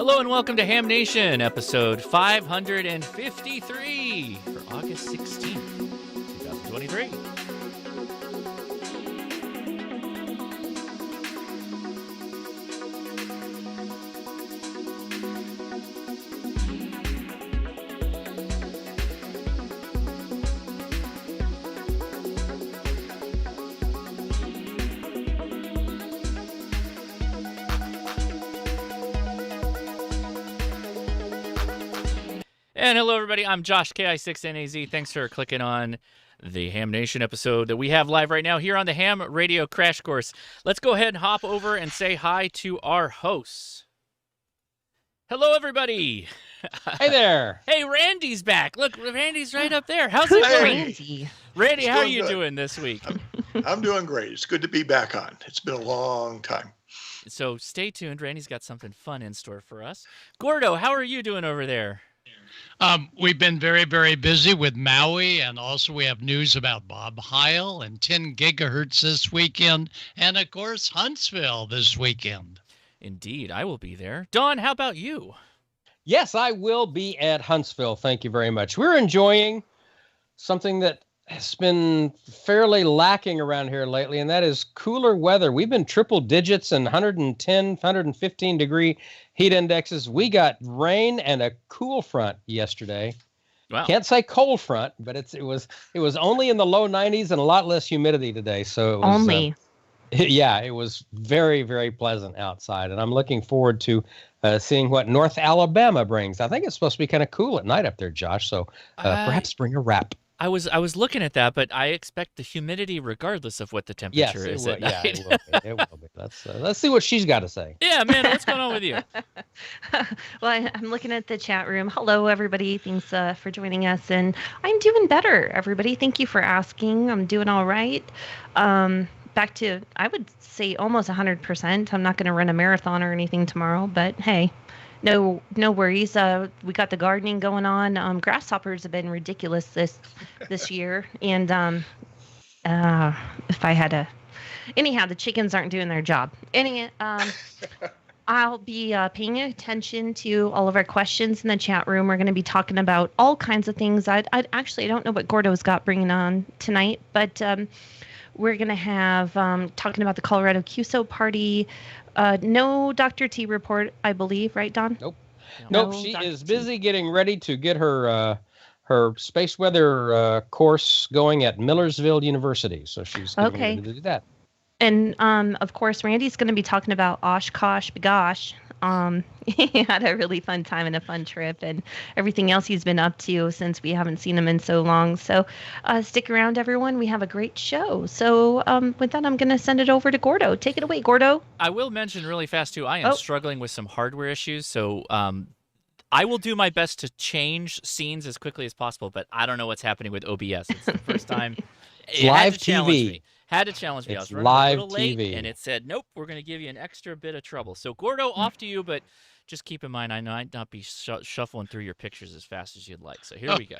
Hello and welcome to Ham Nation, episode 553 for August 16th, 2023. And hello, everybody. I'm Josh, KI6NAZ. Thanks for clicking on the Ham Nation episode that we have live right now here on the Ham Radio Crash Course. Let's go ahead and hop over and say hi to our hosts. Hello, everybody. Hey there. Hey, Randy's back. Look, Randy's right up there. How's it going? Randy? Randy, how are you doing this week? I'm doing great. It's good to be back on. It's been a long time. So stay tuned. Randy's got something fun in store for us. Gordo, how are you doing over there? We've been very, very busy with Maui, and also we have news about Bob Heil and 10 gigahertz this weekend, and of course Huntsville this weekend. Indeed, I will be there. Dawn, how about you? Yes, I will be at Huntsville. Thank you very much. We're enjoying something that has been fairly lacking around here lately, and that is cooler weather. We've been triple digits and 110, 115 degree heat indexes. We got rain and a cool front yesterday. Wow. Can't say cold front, but it was only in the low 90s and a lot less humidity today. So it was, Only. Yeah, it was very, very pleasant outside, and I'm looking forward to seeing what North Alabama brings. I think it's supposed to be kind of cool at night up there, Josh. So perhaps bring a wrap. I was looking at that, but I expect the humidity regardless of what the temperature is at night. It will be. It will be. Let's see what she's got to say. Yeah, man, what's going on with you? Well, I'm looking at the chat room. Hello, everybody. Thanks for joining us. And I'm doing better, everybody. Thank you for asking. I'm doing all right. Back to, I would say, almost 100%. I'm not going to run a marathon or anything tomorrow, but hey. No worries. We got the gardening going on. Grasshoppers have been ridiculous this year, and if I had to, anyhow, the chickens aren't doing their job. I'll be paying attention to all of our questions in the chat room. We're going to be talking about all kinds of things. I don't know what Gordo's got bringing on tonight, but we're going to have talking about the Colorado QSO party. No Dr. T report, I believe, right, Don? Nope. No She Dr. is T. busy getting ready to get her space weather course going at Millersville University. So she's getting ready to do that. And of course, Randy's going to be talking about Oshkosh Bagosh. He had a really fun time and a fun trip and everything else he's been up to since we haven't seen him in so long. So stick around, everyone. We have a great show. So with that, I'm going to send it over to Gordo. Take it away, Gordo. I will mention really fast, too, I am struggling with some hardware issues, so I will do my best to change scenes as quickly as possible, but I don't know what's happening with OBS. It's the first time. It live had to challenge TV. me. Had to challenge me. It's I was running live a little late, TV. and it said, nope, we're going to give you an extra bit of trouble. So, Gordo, off to you, but just keep in mind, I might not be shuffling through your pictures as fast as you'd like. So here we go.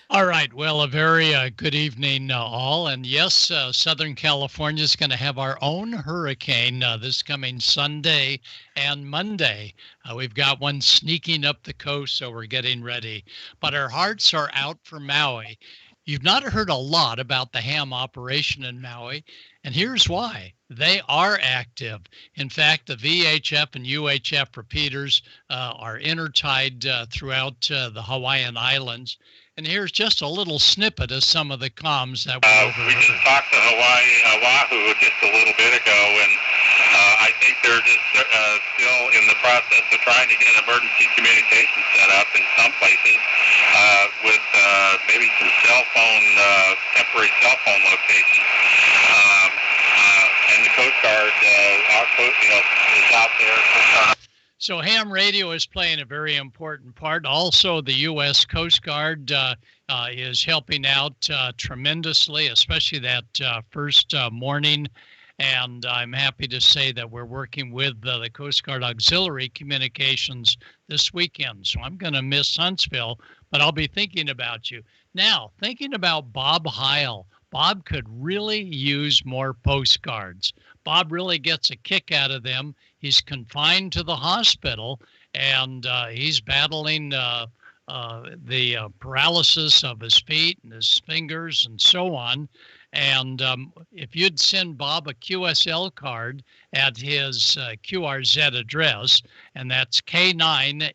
All right. Well, a very good evening, all. And yes, Southern California is going to have our own hurricane this coming Sunday and Monday. We've got one sneaking up the coast, so we're getting ready. But our hearts are out for Maui. You've not heard a lot about the ham operation in Maui, and here's why. They are active. In fact, the VHF and UHF repeaters are intertied throughout the Hawaiian Islands. And here's just a little snippet of some of the comms that we overheard. We just talked to Oahu just a little bit ago, and I think they're just still in the process of trying to get emergency communication set up in some places with maybe some temporary cell phone locations. And the Coast Guard, is out there. So ham radio is playing a very important part. Also, the U.S. Coast Guard is helping out tremendously, especially that first morning. And I'm happy to say that we're working with the Coast Guard Auxiliary Communications this weekend. So I'm going to miss Huntsville, but I'll be thinking about you. Now, thinking about Bob Heil. Bob could really use more postcards. Bob really gets a kick out of them. He's confined to the hospital, and he's battling the paralysis of his feet and his fingers and so on. And if you'd send Bob a QSL card at his QRZ address, and that's K9EID,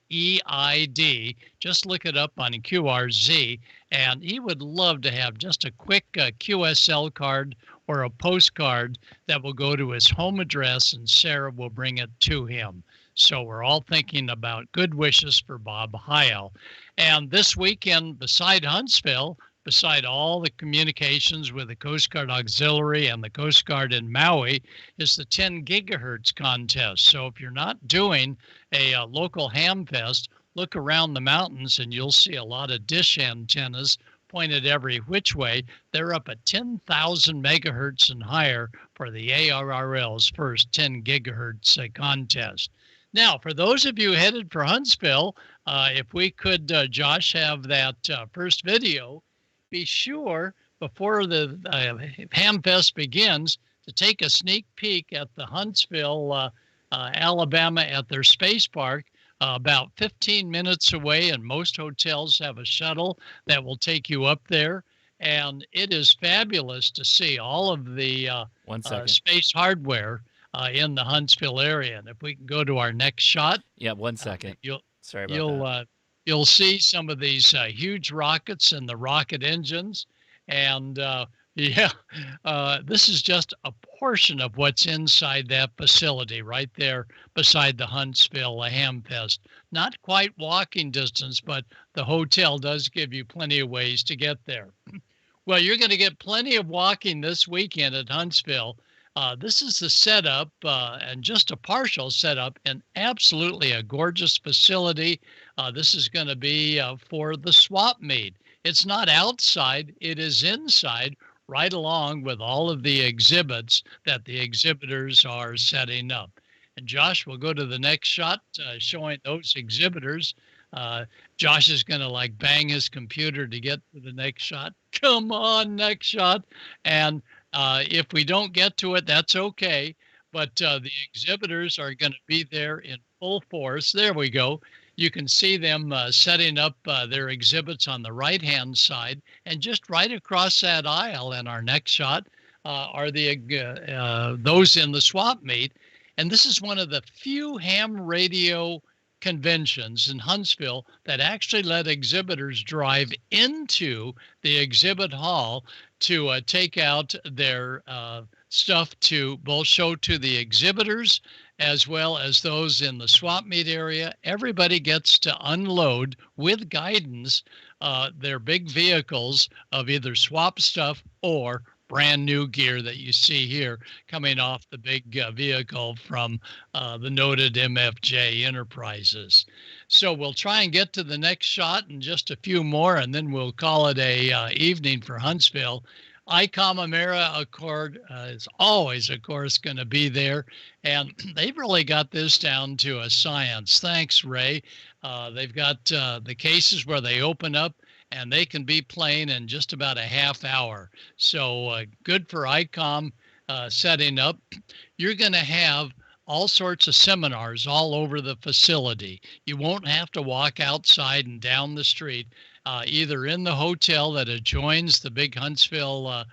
just look it up on QRZ, and he would love to have just a quick QSL card or a postcard that will go to his home address, and Sarah will bring it to him. So we're all thinking about good wishes for Bob Heil. And this weekend, beside Huntsville, beside all the communications with the Coast Guard Auxiliary and the Coast Guard in Maui, is the 10 gigahertz contest. So if you're not doing a local ham fest, look around the mountains and you'll see a lot of dish antennas pointed every which way. They're up at 10,000 megahertz and higher for the ARRL's first 10 gigahertz contest. Now, for those of you headed for Huntsville, if we could, Josh, have that first video, be sure before the Ham Fest begins to take a sneak peek at the Huntsville, Alabama, at their space park, about 15 minutes away, and most hotels have a shuttle that will take you up there. And it is fabulous to see all of the space hardware in the Huntsville area. And if we can go to our next shot. Yeah, 1 second. Sorry about that. You'll see some of these huge rockets and the rocket engines. And this is just a portion of what's inside that facility right there beside the Huntsville Ham Fest. Not quite walking distance, but the hotel does give you plenty of ways to get there. Well, you're going to get plenty of walking this weekend at Huntsville. This is the setup, and just a partial setup, and absolutely a gorgeous facility. This is going to be for the swap meet. It's not outside, it is inside, right along with all of the exhibits that the exhibitors are setting up. And Josh, we'll go to the next shot showing those exhibitors. Josh is going to bang his computer to get to the next shot. Come on, next shot. And if we don't get to it, that's okay. But the exhibitors are going to be there in full force. There we go. You can see them setting up their exhibits on the right-hand side. And just right across that aisle in our next shot are the those in the swap meet. And this is one of the few ham radio conventions in Huntsville that actually let exhibitors drive into the exhibit hall to take out their stuff to both show to the exhibitors as well as those in the swap meet area. Everybody gets to unload with guidance their big vehicles of either swap stuff or brand new gear that you see here coming off the big vehicle from the noted MFJ Enterprises. So we'll try and get to the next shot in just a few more, and then we'll call it a evening for Huntsville. ICOM AmeriAccord is always, of course, going to be there, and they've really got this down to a science. Thanks, Ray. They've got the cases where they open up, and they can be playing in just about a half hour. So good for ICOM setting up. You're going to have all sorts of seminars all over the facility. You won't have to walk outside and down the street, either in the hotel that adjoins the big Huntsville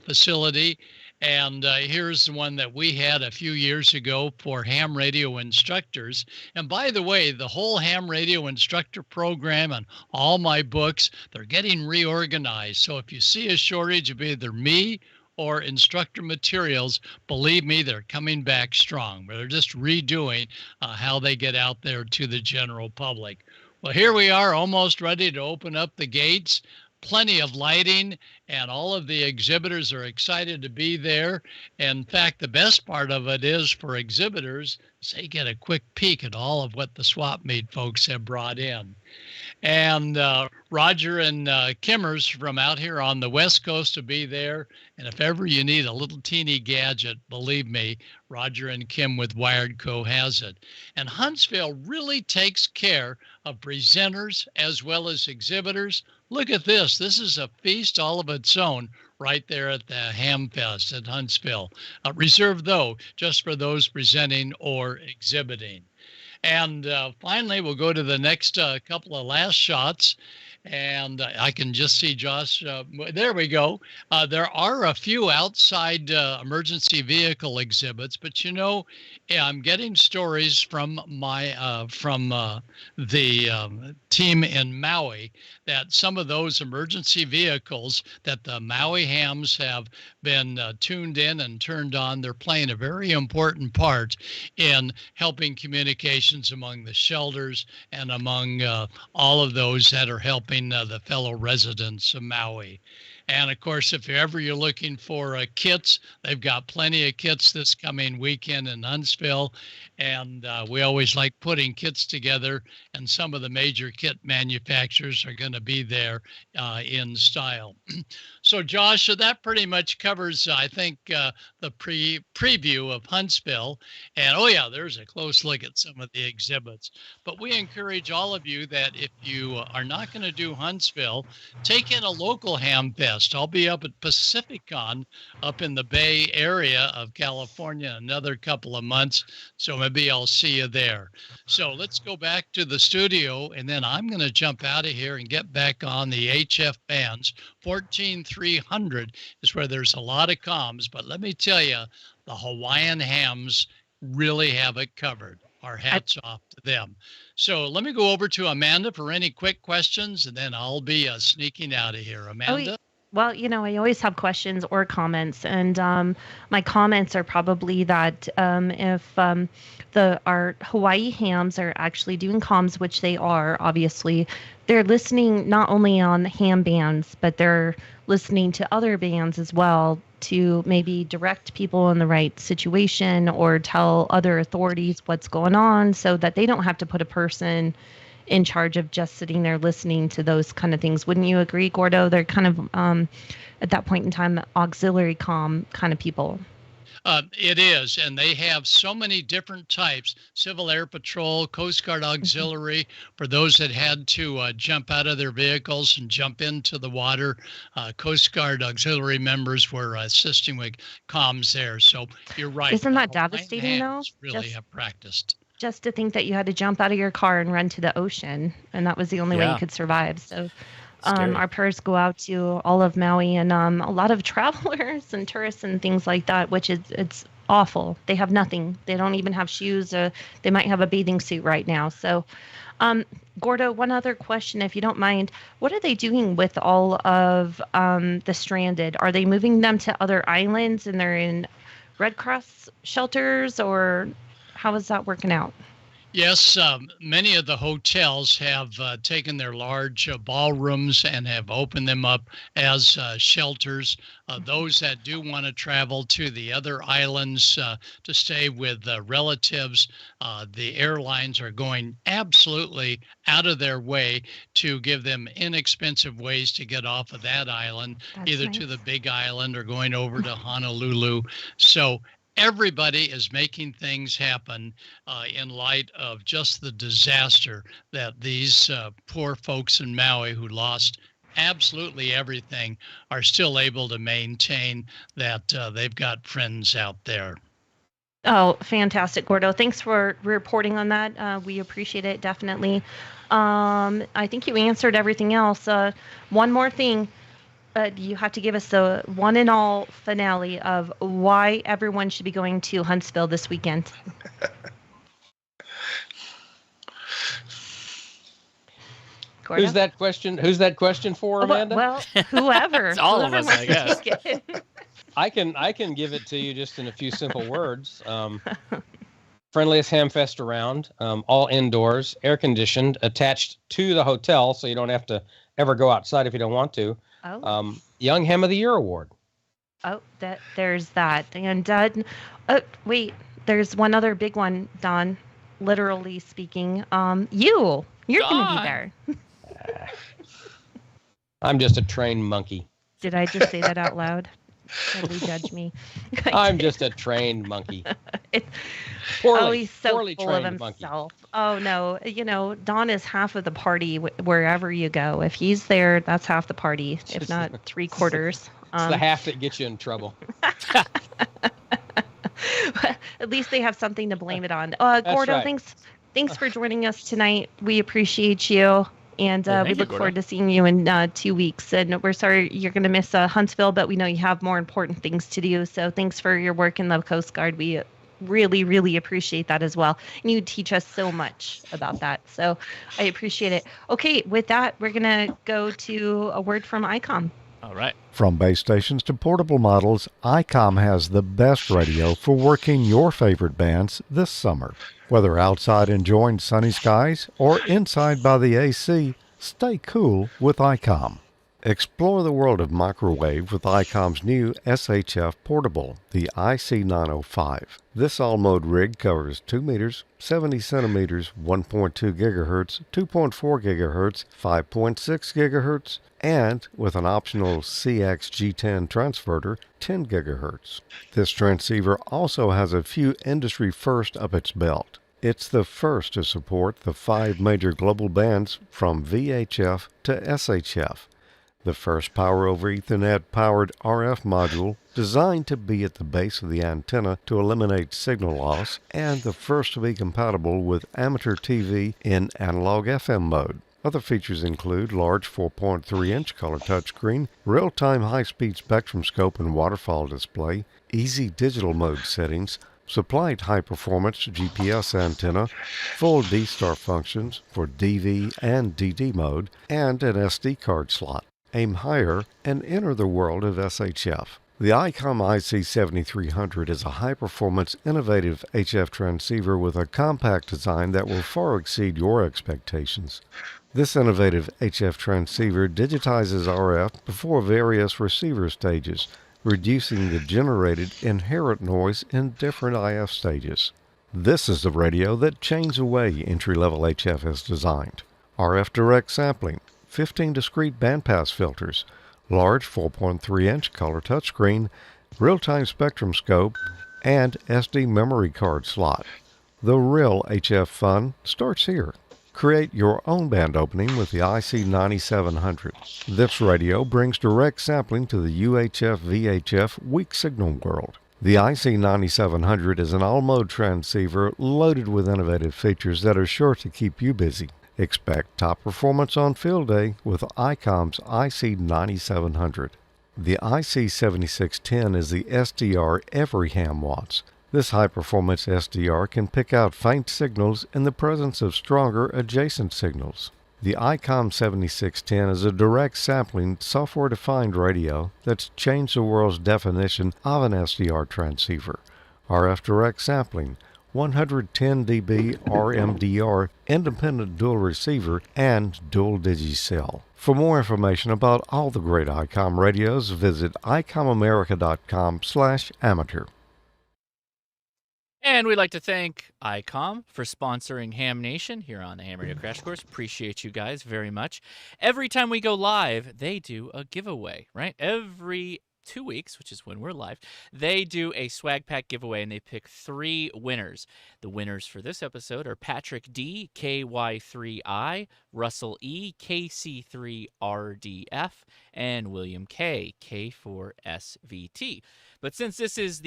facility. And here's the one that we had a few years ago for ham radio instructors. And by the way, the whole ham radio instructor program and all my books, they're getting reorganized. So if you see a shortage of either me or instructor materials, believe me, they're coming back strong. They're just redoing how they get out there to the general public. Well, here we are, almost ready to open up the gates. Plenty of lighting, and all of the exhibitors are excited to be there. In fact, the best part of it is for exhibitors, they get a quick peek at all of what the swap meet folks have brought in. And Roger and Kimmers from out here on the West Coast will be there. And if ever you need a little teeny gadget, believe me, Roger and Kim with Wired Co. has it. And Huntsville really takes care of presenters as well as exhibitors. Look at this. This is a feast all of a its own right there at the Ham Fest at Huntsville. Reserved, though, just for those presenting or exhibiting. And finally, we'll go to the next couple of last shots. And I can just see Josh. There we go. There are a few outside emergency vehicle exhibits, but I'm getting stories from the team in Maui that some of those emergency vehicles that the Maui hams have been tuned in and turned on, they're playing a very important part in helping communications among the shelters and among all of those that are helping the fellow residents of Maui. And of course, if you're looking for kits, they've got plenty of kits this coming weekend in Huntsville. And we always like putting kits together, and some of the major kit manufacturers are going to be there in style. So, Josh, that pretty much covers, I think, the preview of Huntsville. And, oh, yeah, there's a close look at some of the exhibits. But we encourage all of you that if you are not going to do Huntsville, take in a local ham fest. I'll be up at Pacificon up in the Bay Area of California another couple of months. So maybe I'll see you there. So let's go back to the studio, and then I'm going to jump out of here and get back on the HF bands. 14300 is where there's a lot of comms, but let me tell you, the Hawaiian hams really have it covered. Our hats off to them. So let me go over to Amanda for any quick questions, and then I'll be sneaking out of here. Amanda? Well, I always have questions or comments, and my comments are probably that if our Hawaii hams are actually doing comms, which they are, obviously, they're listening not only on ham bands, but they're listening to other bands as well to maybe direct people in the right situation or tell other authorities what's going on so that they don't have to put a person in charge of just sitting there listening to those kind of things. Wouldn't you agree, Gordo? They're kind of, at that point in time, auxiliary comm kind of people. It is, and they have so many different types: Civil Air Patrol, Coast Guard Auxiliary, for those that had to jump out of their vehicles and jump into the water. Coast Guard Auxiliary members were assisting with comms there. So you're right. Isn't that devastating, though? Really have practiced. Just to think that you had to jump out of your car and run to the ocean, and that was the only way you could survive. So our prayers go out to all of Maui and a lot of travelers and tourists and things like that, which it's awful. They have nothing. They don't even have shoes. They might have a bathing suit right now. So, Gordo, one other question, if you don't mind. What are they doing with all of the stranded? Are they moving them to other islands and they're in Red Cross shelters, or how is that working out? Yes, many of the hotels have taken their large ballrooms and have opened them up as shelters. Those that do want to travel to the other islands to stay with relatives, the airlines are going absolutely out of their way to give them inexpensive ways to get off of that island, either to the Big Island or going over to Honolulu. So everybody is making things happen in light of just the disaster that these poor folks in Maui who lost absolutely everything are still able to maintain that they've got friends out there. Oh, fantastic, Gordo. Thanks for reporting on that. We appreciate it, definitely. I think you answered everything else. One more thing. You have to give us the one and all finale of why everyone should be going to Huntsville this weekend. Who's that question for, Amanda? Well, whoever. It's all of us, I guess. I can give it to you just in a few simple words. Friendliest ham fest around, all indoors, air conditioned, attached to the hotel, so you don't have to ever go outside if you don't want to. Oh. Young Ham of the Year award. Oh, there's that. And wait, there's one other big one, Don. Literally speaking, you're going to be there. I'm just a trained monkey. Did I just say that out loud? Totally judge me. I'm just a trained monkey. Oh, he's so poorly full of trained monkey. himself. Oh no, Don is half of the party wherever you go. If he's there, that's half the party, if not three quarters. It's the half that gets you in trouble. At least they have something to blame it on. Gordo, right. thanks for joining us tonight. We appreciate you. And Thank we you, look Gordo. forward to seeing you in 2 weeks. And we're sorry you're going to miss Huntsville, but we know you have more important things to do. So thanks for your work in the Coast Guard. We really, really appreciate that as well. And you teach us so much about that. So I appreciate it. Okay, with that, we're going to go to a word from ICOM. All right. From base stations to portable models, ICOM has the best radio for working your favorite bands this summer. Whether outside enjoying sunny skies or inside by the AC, stay cool with ICOM. Explore the world of microwave with ICOM's new SHF portable, the IC905. This all-mode rig covers 2 meters, 70 centimeters, 1.2 gigahertz, 2.4 gigahertz, 5.6 gigahertz, and with an optional CX-G10 transverter, 10 gigahertz. This transceiver also has a few industry firsts up its belt. It's the first to support the 5 major global bands from VHF to SHF. The first Power over Ethernet powered RF module designed to be at the base of the antenna to eliminate signal loss, and the first to be compatible with amateur TV in analog FM mode. Other features include large 4.3-inch color touchscreen, real-time high-speed spectrum scope and waterfall display, easy digital mode settings, supplied high-performance GPS antenna, full D-Star functions for DV and DD mode, and an SD card slot. Aim higher and enter the world of SHF. The ICOM IC7300 is a high-performance, innovative HF transceiver with a compact design that will far exceed your expectations. This innovative HF transceiver digitizes RF before various receiver stages, reducing the generated inherent noise in different IF stages. This is the radio that changed the way entry-level HF is designed. RF direct sampling, 15 discrete bandpass filters, large 4.3-inch color touchscreen, real-time spectrum scope, and SD memory card slot. The real HF fun starts here. Create your own band opening with the IC9700. This radio brings direct sampling to the UHF-VHF weak signal world. The IC9700 is an all-mode transceiver loaded with innovative features that are sure to keep you busy. Expect top performance on field day with ICOM's IC9700. The IC7610 is the SDR every ham wants. This high-performance SDR can pick out faint signals in the presence of stronger adjacent signals. The ICOM 7610 is a direct sampling, software-defined radio that's changed the world's definition of an SDR transceiver. RF direct sampling, 110 dB RMDR, independent dual receiver, and dual digicell. For more information about all the great ICOM radios, visit icomamerica.com/amateur. And we'd like to thank ICOM for sponsoring Ham Nation here on the Ham Radio Crash Course. Appreciate you guys very much. Every time we go live, they do a giveaway, right? Every 2 weeks, which is when we're live, they do a swag pack giveaway, and they pick 3 winners. The winners for this episode are Patrick D, KY3I, Russell E, KC3RDF, and William K, K4SVT. But since this is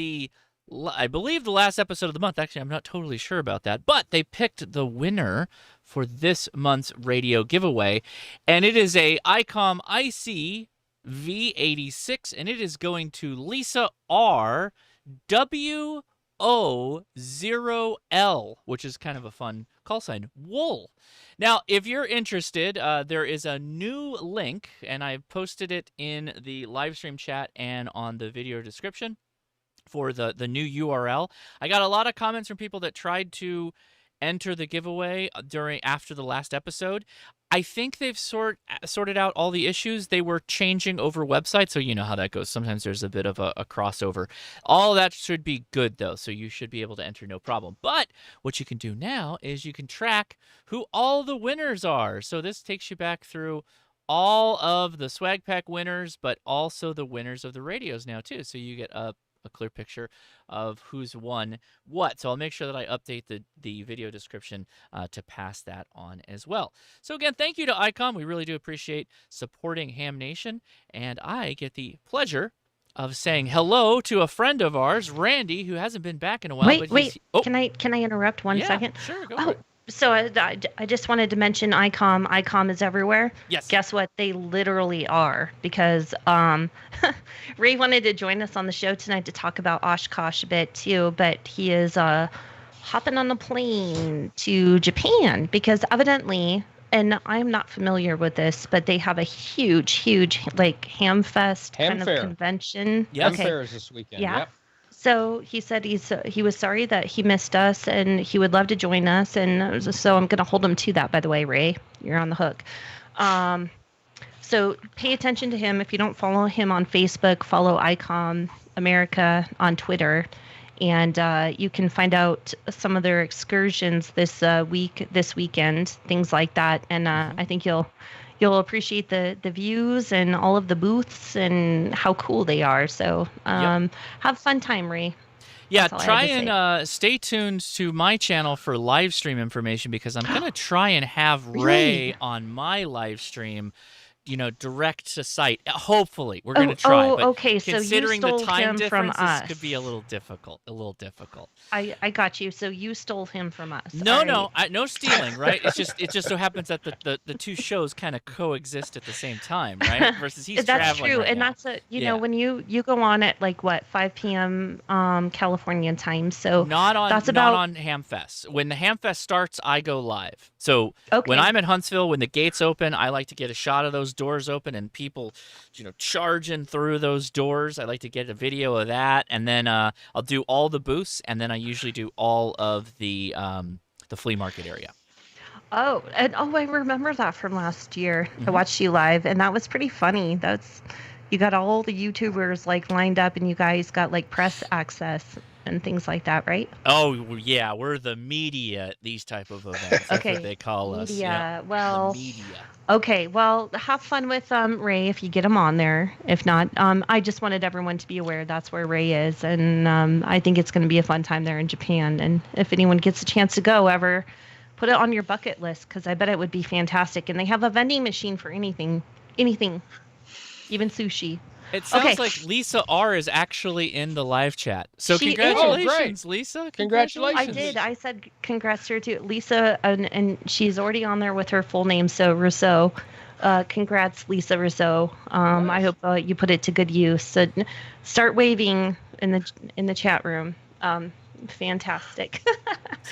I believe the last episode of the month, actually I'm not totally sure about that, but they picked the winner for this month's radio giveaway, and it is a ICOM IC V86, and it is going to Lisa R WO0L, which is kind of a fun call sign, Wool. Now, if you're interested, there is a new link, and I've posted it in the live stream chat and on the video description for the new URL. I got a lot of comments from people that tried to enter the giveaway after the last episode. I think they've sorted out all the issues. They were changing over websites, so you know how that goes. Sometimes there's a bit of a crossover. All that should be good, though, so you should be able to enter no problem. But what you can do now is you can track who all the winners are. So this takes you back through all of the swag pack winners, but also the winners of the radios now, too. So you get a a clear picture of who's won what. So I'll make sure that I update the video description to pass that on as well. So again, thank you to ICOM. We really do appreciate supporting Ham Nation, and I get the pleasure of saying hello to a friend of ours, Randy, who hasn't been back in a while. Wait. Can I interrupt one second? Sure, go for it. So I just wanted to mention ICOM. ICOM is everywhere. Yes. Guess what? They literally are, because Ray wanted to join us on the show tonight to talk about Oshkosh a bit too, but he is hopping on a plane to Japan because evidently, and I'm not familiar with this, but they have a huge like ham fest kind of convention. Yeah, Ham fair is this weekend. Yeah. Yep. So he said he was sorry that he missed us and he would love to join us. And so I'm going to hold him to that, by the way, Ray. You're on the hook. So pay attention to him. If you don't follow him on Facebook, follow ICOM America on Twitter. And you can find out some of their excursions this weekend, things like that. And I think you'll appreciate the views and all of the booths and how cool they are. So have fun time, Ray. Yeah, try and stay tuned to my channel for live stream information, because I'm going to try and have Ray on my live stream, direct to site. Hopefully, we're going to try. But okay. So considering you stole the time him difference, from us. this could be a little difficult. I got you. So you stole him from us. No, All right. no stealing, right? It just so happens that the two shows kind of coexist at the same time, right? Versus he's That's traveling true, right and now. that's when you go on at 5 p.m. California time. So not on about Hamfest. When the Hamfest starts, I go live. So Okay. when I'm in Huntsville, when the gates open, I like to get a shot of those doors open and people, charging through those doors. I like to get a video of that, and then I'll do all the booths, and then I usually do all of the flea market area. I remember that from last year. Mm-hmm. I watched you live, and that was pretty funny. You got all the YouTubers lined up, and you guys got press access and things like that, right? Oh yeah, we're the media at these type of events. That's what they call us. Media. Yep. Well, the media. Okay, well, have fun with Ray if you get him on there. If not, I just wanted everyone to be aware that's where Ray is, and I think it's going to be a fun time there in Japan. And if anyone gets a chance to go ever, put it on your bucket list, because I bet it would be fantastic. And they have a vending machine for anything, even sushi. It sounds like Lisa R is actually in the live chat. So She is. congratulations, Oh, Lisa. Congratulations. I did. I said congrats to her too. Lisa, and she's already on there with her full name, so Rousseau. Congrats, Lisa Rousseau. I hope you put it to good use. So start waving in the chat room. Fantastic.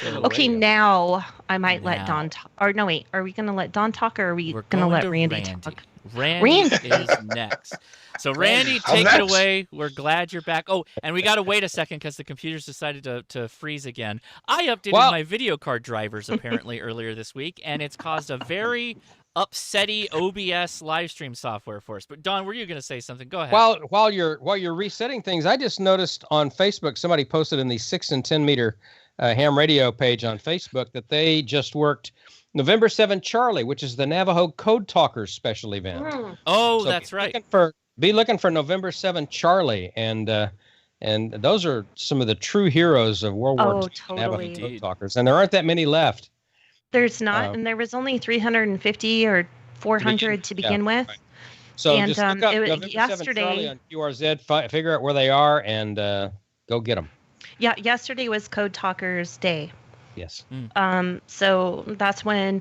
Okay, now I might let Don talk. Or no, wait. Are we going to let Don talk, or are we going to let Randy talk? Randy is next. So Randy, take it away. We're glad you're back. Oh, and we got to wait a second because the computers decided to freeze again. I updated my video card drivers apparently earlier this week, and it's caused a very upsetty OBS live stream software for us. But Don, were you going to say something? Go ahead. While you're resetting things, I just noticed on Facebook somebody posted in the 6 and 10 meter ham radio page on Facebook that they just worked November 7 Charlie, which is the Navajo Code Talkers special event. Oh, so that's right. Be looking for November 7 Charlie, and those are some of the true heroes of World War II totally. Navajo Code Talkers, and there aren't that many left. There's not, and there was only 350 or 400 to begin with. Right. So and, just look up November yesterday, 7 Charlie on QRZ, figure out where they are, and go get them. Yeah, yesterday was Code Talkers Day. Yes. So that's when.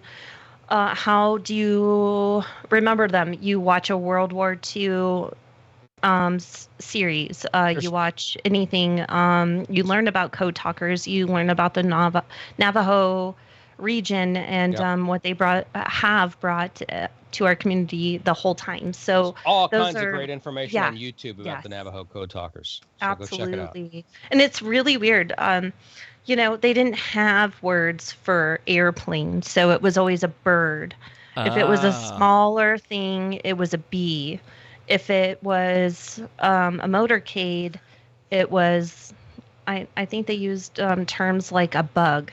How do you remember them? You watch a World War II series. You watch anything. You learn about Code Talkers. You learn about the Navajo region and what they have brought to our community the whole time. So there's all kinds of great information on YouTube about the Navajo Code Talkers. So absolutely. Go check it out. And it's really weird. They didn't have words for airplane, so it was always a bird. If it was a smaller thing, it was a bee. If it was a motorcade, it was, I think they used terms like a bug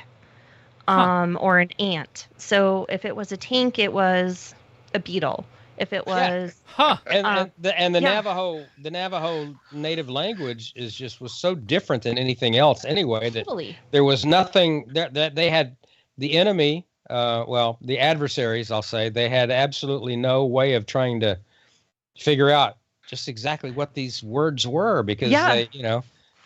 or an ant. So if it was a tank, it was a beetle. if it Yeah. was. Huh. And the Yeah. Navajo native language was so different than anything else anyway that Totally. there was nothing that they had the enemy, the adversaries, I'll say, they had absolutely no way of trying to figure out just exactly what these words were because Yeah. they,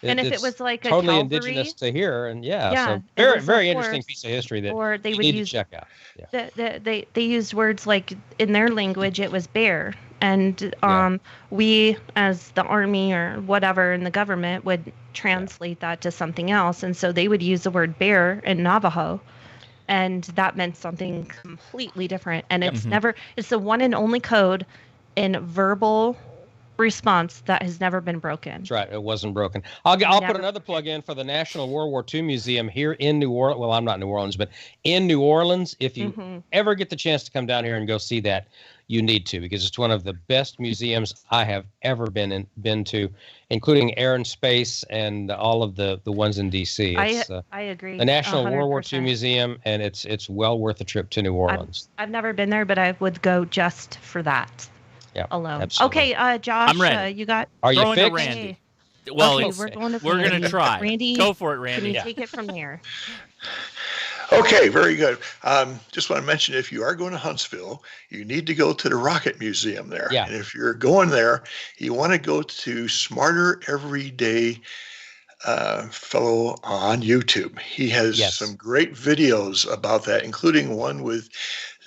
And if it it's was like a totally cavalry, indigenous to here, and yeah, so it very was a very interesting horse, piece of history that or they you would need use to check out. Yeah. they used words like in their language it was bear, and Yeah. we as the army or whatever in the government would translate that to something else, and so they would use the word bear in Navajo, and that meant something completely different. And Yep. it's Mhm. never it's the one and only code in verbal response that has never been broken. That's right. It wasn't broken. I'll Never put another plug in for the National World War II Museum here in New Orleans. Well, I'm not in New Orleans, but in New Orleans. If you Mhm. ever get the chance to come down here and go see that, you need to, because it's one of the best museums I have ever been to, including Air and Space and all of the ones in D.C. It's I agree. the National World War II 100%. Museum, and it's well worth a trip to New Orleans. I've never been there, but I would go just for that. Yeah, Alone. absolutely. Okay, Josh, I'm ready. you got. Are you Throwing to fixed? Randy. Well, Okay, it's, we're going to we're gonna Randy. try. Randy, Go for it, can Randy. you take it from here? Okay, very good. Just want to mention, if you are going to Huntsville, you need to go to the Rocket Museum there. Yeah. And if you're going there, you want to go to Smarter Everyday fellow on YouTube. He has Yes. some great videos about that, including one with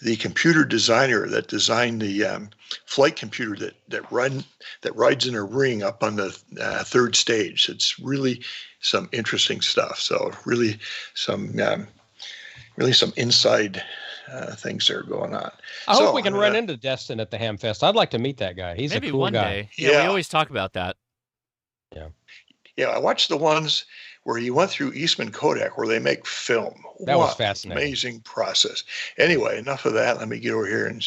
the computer designer that designed the flight computer that rides in a ring up on the third stage. It's really some interesting stuff. So really some inside things that are going on. I So hope we can I'm run gonna- into Destin at the Ham Fest. I'd like to meet that guy. He's Maybe a cool one guy. day. Yeah, we Yeah. always talk about that. Yeah, I watched the ones where he went through Eastman Kodak where they make film. That was What fascinating. Amazing process. Anyway, enough of that. Let me get over here and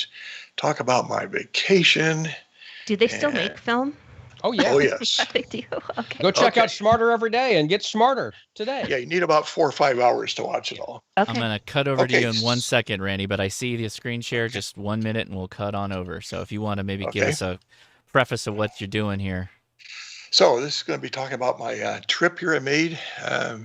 talk about my vacation. Do they still And- make film? Oh yeah. Oh, yes. They do. Okay. Go check Okay. out Smarter Every Day and get smarter today. Yeah, you need about 4 or 5 hours to watch it all. I'm Okay. gonna cut over to Okay. you in 1 second, Randy, but I see the screen share. Just 1 minute, and we'll cut on over. So if you want to maybe give Okay. us a preface of what you're doing here. So this is going to be talking about my trip here I made. I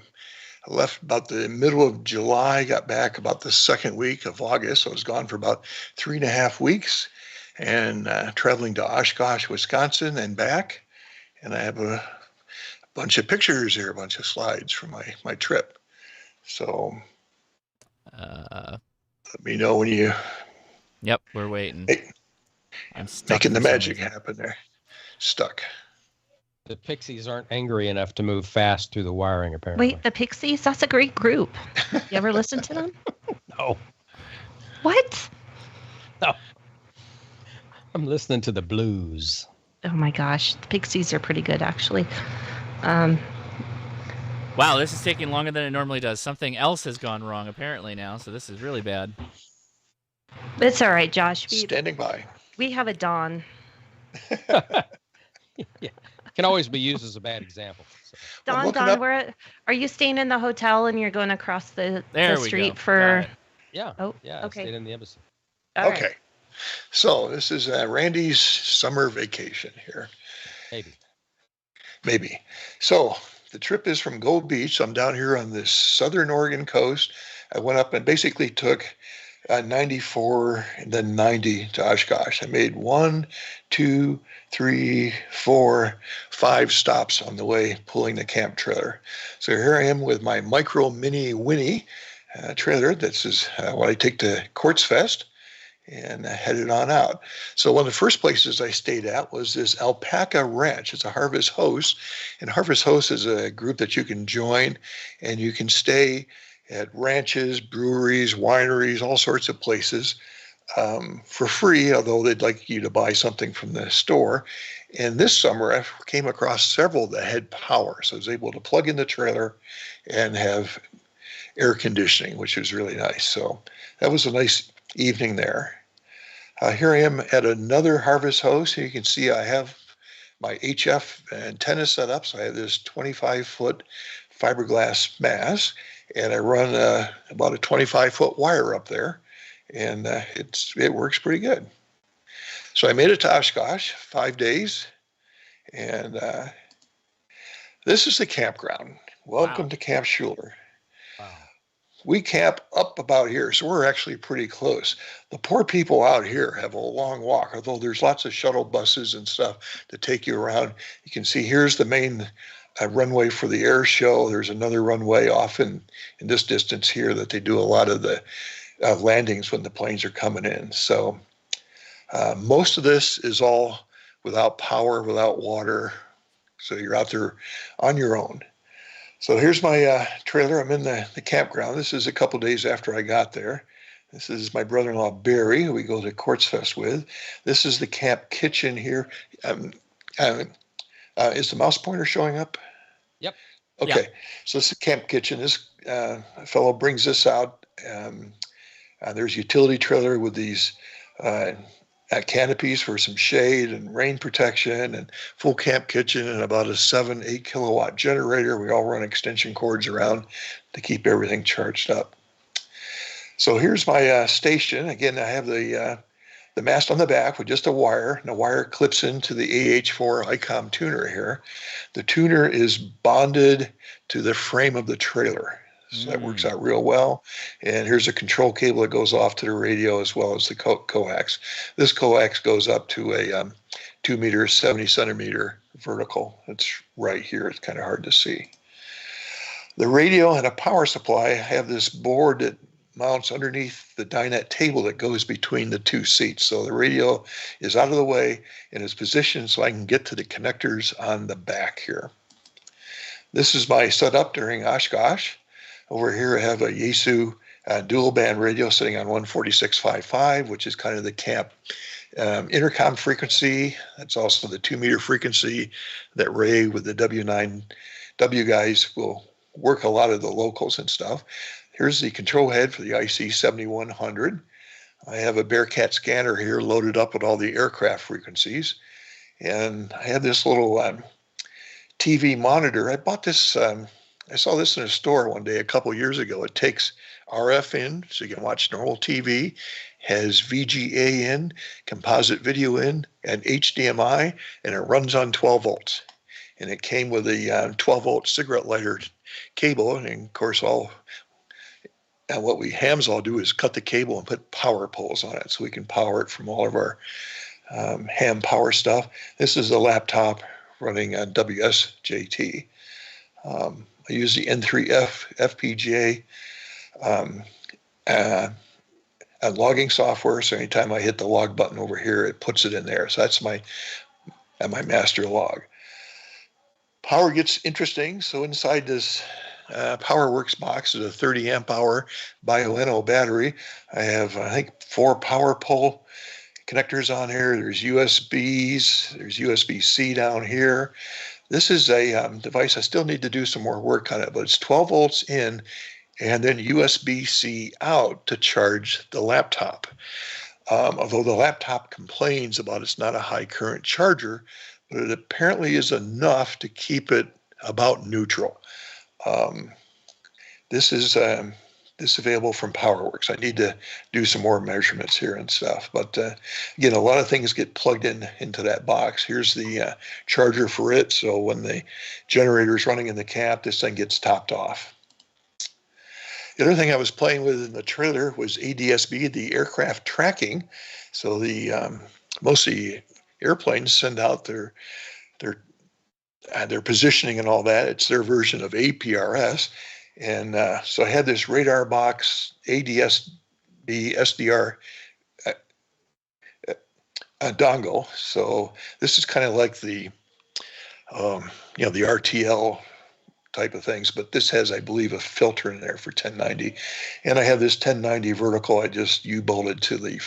left about the middle of July, got back about the second week of August. So I was gone for about 3.5 weeks and traveling to Oshkosh, Wisconsin and back. And I have a bunch of pictures here, a bunch of slides from my trip. So let me know when you Yep, we're waiting. Hey, I'm stuck making the for some magic reason. happen there. Stuck. The Pixies aren't angry enough to move fast through the wiring, apparently. Wait, the Pixies? That's a great group. You ever listen to them? No. What? I'm listening to the blues. Oh my gosh, the Pixies are pretty good, actually. Wow, this is taking longer than it normally does. Something else has gone wrong apparently now, so this is really bad. It's all right, Josh. Standing by. We have a Dawn. Yeah. Can always be used as a bad example. So. I'm looking Dawn, up- where are you staying in the hotel and you're going across the There we street go. for? Got it. Yeah. Oh, Yeah. okay. I stayed in the embassy. All right. Okay. So this is Randy's summer vacation here. Maybe. So the trip is from Gold Beach. I'm down here on this southern Oregon coast. I went up and basically took 94 and then 90 to Oshkosh. I made 1, 2, 3, 4, 5 stops on the way pulling the camp trailer. So here I am with my micro mini Winnie trailer. This is what I take to Quartz Fest and headed on out. So one of the first places I stayed at was this Alpaca Ranch. It's a Harvest Host, and Harvest Host is a group that you can join, and you can stay at ranches, breweries, wineries, all sorts of places for free, although they'd like you to buy something from the store. And this summer, I came across several that had power, so I was able to plug in the trailer and have air conditioning, which was really nice. So that was a nice evening there. Here I am at another Harvest Host. Here you can see I have my HF antenna set up. So I have this 25-foot fiberglass mast, and I run about a 25-foot wire up there, and it works pretty good. So I made it to Oshkosh, 5 days, and this is the campground. Welcome Wow. to Camp Schuler. Wow. We camp up about here, so we're actually pretty close. The poor people out here have a long walk, although there's lots of shuttle buses and stuff to take you around. You can see here's the main runway for the air show. There's another runway off in this distance here that they do a lot of the landings when the planes are coming in. So most of this is all without power, without water. So you're out there on your own. So here's my trailer. I'm in the campground. This is a couple days after I got there. This is my brother-in-law, Barry, who we go to Quartz Fest with. This is the camp kitchen here. Is the mouse pointer showing up? Yep. Okay. Yeah. So this is the camp kitchen. This fellow brings this out. There's a utility trailer with these canopies for some shade and rain protection, and full camp kitchen, and about a 7-8 kilowatt generator. We all run extension cords around to keep everything charged up. So here's my station. Again, I have the mast on the back with just a wire, and the wire clips into the AH4 ICOM tuner here. The tuner is bonded to the frame of the trailer. So that works out real well. And here's a control cable that goes off to the radio as well as the coax. This coax goes up to a 2 meter, 70 centimeter vertical. It's right here. It's kind of hard to see. The radio and a power supply have this board that mounts underneath the dinette table that goes between the two seats. So the radio is out of the way and is positioned so I can get to the connectors on the back here. This is my setup during Oshkosh. Over here I have a Yaesu dual band radio sitting on 146.55, which is kind of the camp intercom frequency. That's also the 2 meter frequency that Ray with the W9W guys will work a lot of the locals and stuff. Here's the control head for the IC 7100. I have a Bearcat scanner here loaded up with all the aircraft frequencies. And I have this little TV monitor. I bought this, I saw this in a store one day a couple years ago. It takes RF in, so you can watch normal TV, has VGA in, composite video in, and HDMI, and it runs on 12 volts. And it came with a 12 volt cigarette lighter cable, and of course what we hams all do is cut the cable and put power poles on it so we can power it from all of our ham power stuff. This is a laptop running on WSJT. I use the N3F FPGA logging software, so anytime I hit the log button over here, it puts it in there. So that's my master log. Power gets interesting. So inside this PowerWorks box is a 30 amp hour Bioenno battery. I have, I think, 4 power pole connectors on here. There's USBs, there's USB-C down here. This is a device, I still need to do some more work on it, but it's 12 volts in and then USB-C out to charge the laptop. Although the laptop complains about it's not a high current charger, but it apparently is enough to keep it about neutral. This is available from PowerWorks. I need to do some more measurements here and stuff. But again, a lot of things get plugged into that box. Here's the charger for it. So when the generator is running in the camp, this thing gets topped off. The other thing I was playing with in the trailer was ADSB, the aircraft tracking. So the most of the airplanes send out their positioning and all that. It's their version of APRS. And so I had this radar box, ADSB, SDR dongle. So this is kind of like the, the RTL type of things, but this has, I believe, a filter in there for 1090. And I have this 1090 vertical I just U-bolted to the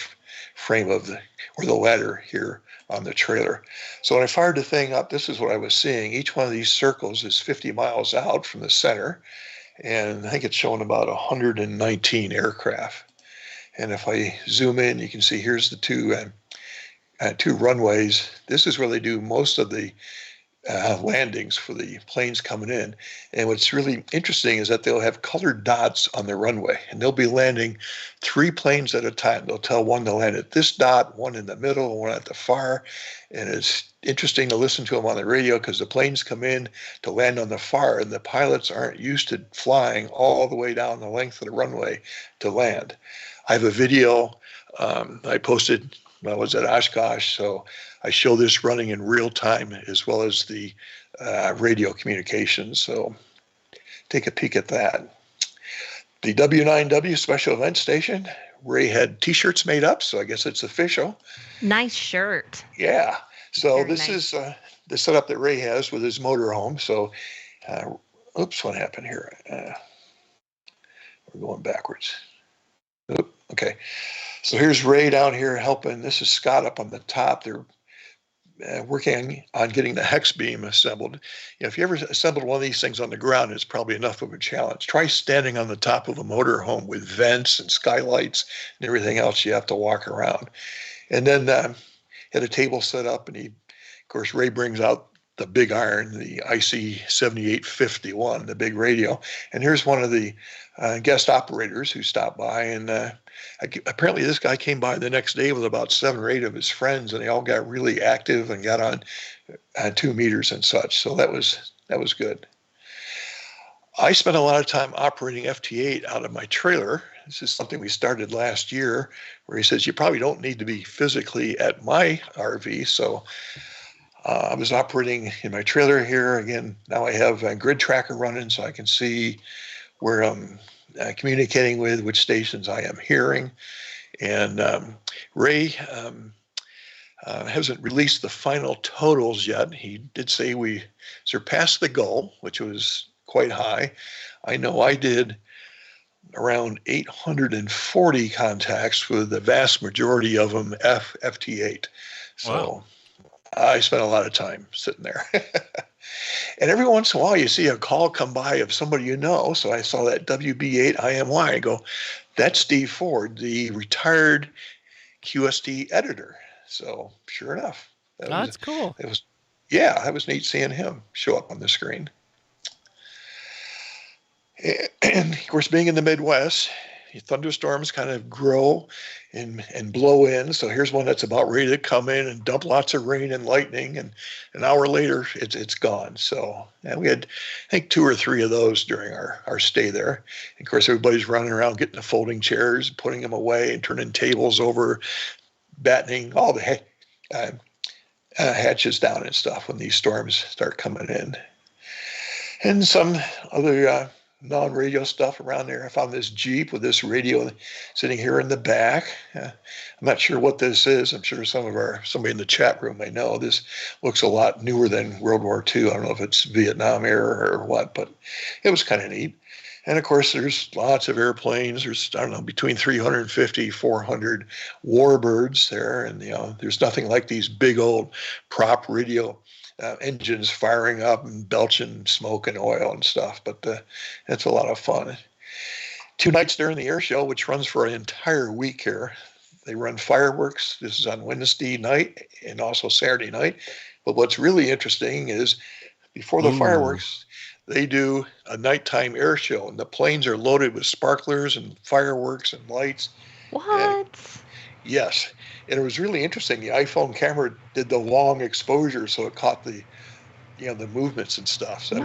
frame of the ladder here on the trailer. So when I fired the thing up, this is what I was seeing. Each one of these circles is 50 miles out from the center. And I think it's showing about 119 aircraft. And if I zoom in, you can see here's the two runways. This is where they do most of the landings for the planes coming in. And what's really interesting is that they'll have colored dots on the runway, and they'll be landing 3 planes at a time. They'll tell one to land at this dot, one in the middle, one at the far. And it's interesting to listen to them on the radio because the planes come in to land on the far, and the pilots aren't used to flying all the way down the length of the runway to land. I have a video I posted when I was at Oshkosh, so I show this running in real time as well as the radio communications. So take a peek at that. The W9W Special Event Station, Ray had T-shirts made up, so I guess it's official. Nice shirt. Yeah. So Very this nice. is the setup that Ray has with his motorhome. So, oops, what happened here? We're going backwards. Oop, okay. So here's Ray down here helping. This is Scott up on the top. They're working on getting the hex beam assembled. If you ever assembled one of these things on the ground, it's probably enough of a challenge. Try standing on the top of a motorhome with vents and skylights and everything else you have to walk around. And then had a table set up, and of course, Ray brings out the big iron, the IC 7851, the big radio. And here's one of the guest operators who stopped by, and apparently this guy came by the next day with about 7 or 8 of his friends, and they all got really active and got on 2 meters and such. So that was good. I spent a lot of time operating FT8 out of my trailer. This is something we started last year, where he says you probably don't need to be physically at my RV. So I was operating in my trailer here. Again, now I have a grid tracker running, so I can see where I'm communicating with, which stations I am hearing. And Ray hasn't released the final totals yet. He did say we surpassed the goal, which was quite high. I know I did around 840 contacts, with the vast majority of them FT8. So Wow. I spent a lot of time sitting there. And every once in a while, you see a call come by of somebody you know. So I saw that WB8 IMY. I go, that's Steve Ford, the retired QST editor. So sure enough, That's cool. that was neat seeing him show up on the screen. And of course, being in the Midwest, thunderstorms kind of grow and blow in. So here's one that's about ready to come in and dump lots of rain and lightning, and an hour later it's gone. So we had, I think, 2 or 3 of those during our stay there. And of course, everybody's running around getting the folding chairs, putting them away, and turning tables over, battening all the hatches down and stuff when these storms start coming in. And some other non-radio stuff around there. I found this Jeep with this radio sitting here in the back. I'm not sure what this is. I'm sure somebody in the chat room may know. This looks a lot newer than World War II. I don't know if it's Vietnam era or what, but it was kind of neat. And of course, there's lots of airplanes. There's, I don't know, between 350, 400 warbirds there. And, there's nothing like these big old prop radio engines firing up and belching smoke and oil and stuff. But it's a lot of fun. 2 nights during the air show, which runs for an entire week here. They run fireworks. This is on Wednesday night and also Saturday night. But what's really interesting is before the fireworks, they do a nighttime air show, and the planes are loaded with sparklers and fireworks and lights. What? Yes. And it was really interesting. The iPhone camera did the long exposure, so it caught the movements and stuff. So that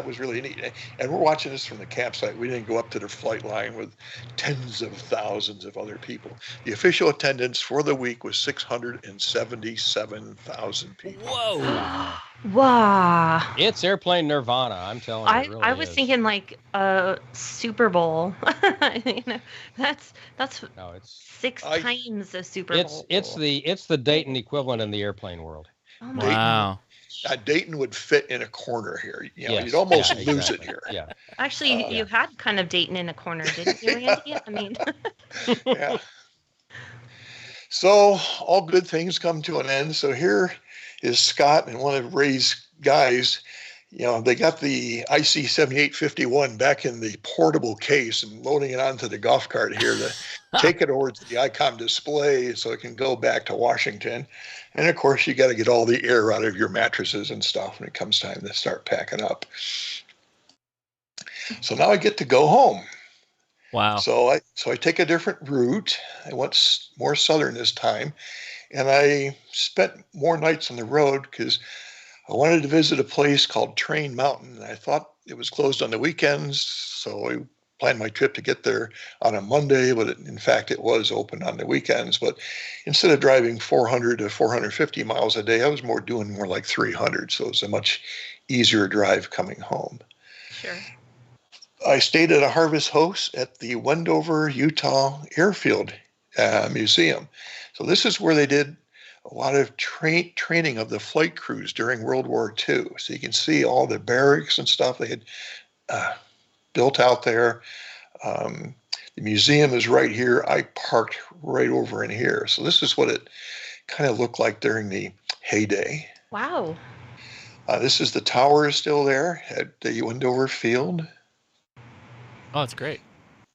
was really neat. And we're watching this from the campsite. We didn't go up to the flight line with tens of thousands of other people. The official attendance for the week was 677,000 people. Whoa. Wow. It's airplane nirvana. I'm telling you. It really I was is. thinking like a Super Bowl. That's No, it's 6 times a Super Bowl. it's the Dayton equivalent in the airplane world. Oh my Wow. Dayton would fit in a corner here. Yes. You'd almost Yeah, lose exactly. it here. Yeah. Actually, you had kind of Dayton in a corner, didn't you, Randy? I mean, Yeah. So all good things come to an end. So here is Scott and one of Ray's guys. They got the IC 7851 back in the portable case and loading it onto the golf cart here to take it over to the ICOM display so it can go back to Washington. And of course, you got to get all the air out of your mattresses and stuff when it comes time to start packing up. So now I get to go home. Wow. So I take a different route. I went more southern this time, and I spent more nights on the road because I wanted to visit a place called Train Mountain. I thought it was closed on the weekends, so I planned my trip to get there on a Monday, but in fact it was open on the weekends. But instead of driving 400 to 450 miles a day, I was doing more like 300, so it was a much easier drive coming home. Sure. I stayed at a Harvest Host at the Wendover, Utah Airfield Museum. So this is where they did a lot of training of the flight crews during World War II. So you can see all the barracks and stuff they had built out there. The museum is right here. I parked right over in here. So this is what it kind of looked like during the heyday. Wow. This is the tower is still there at the Wendover Field. Oh, that's great.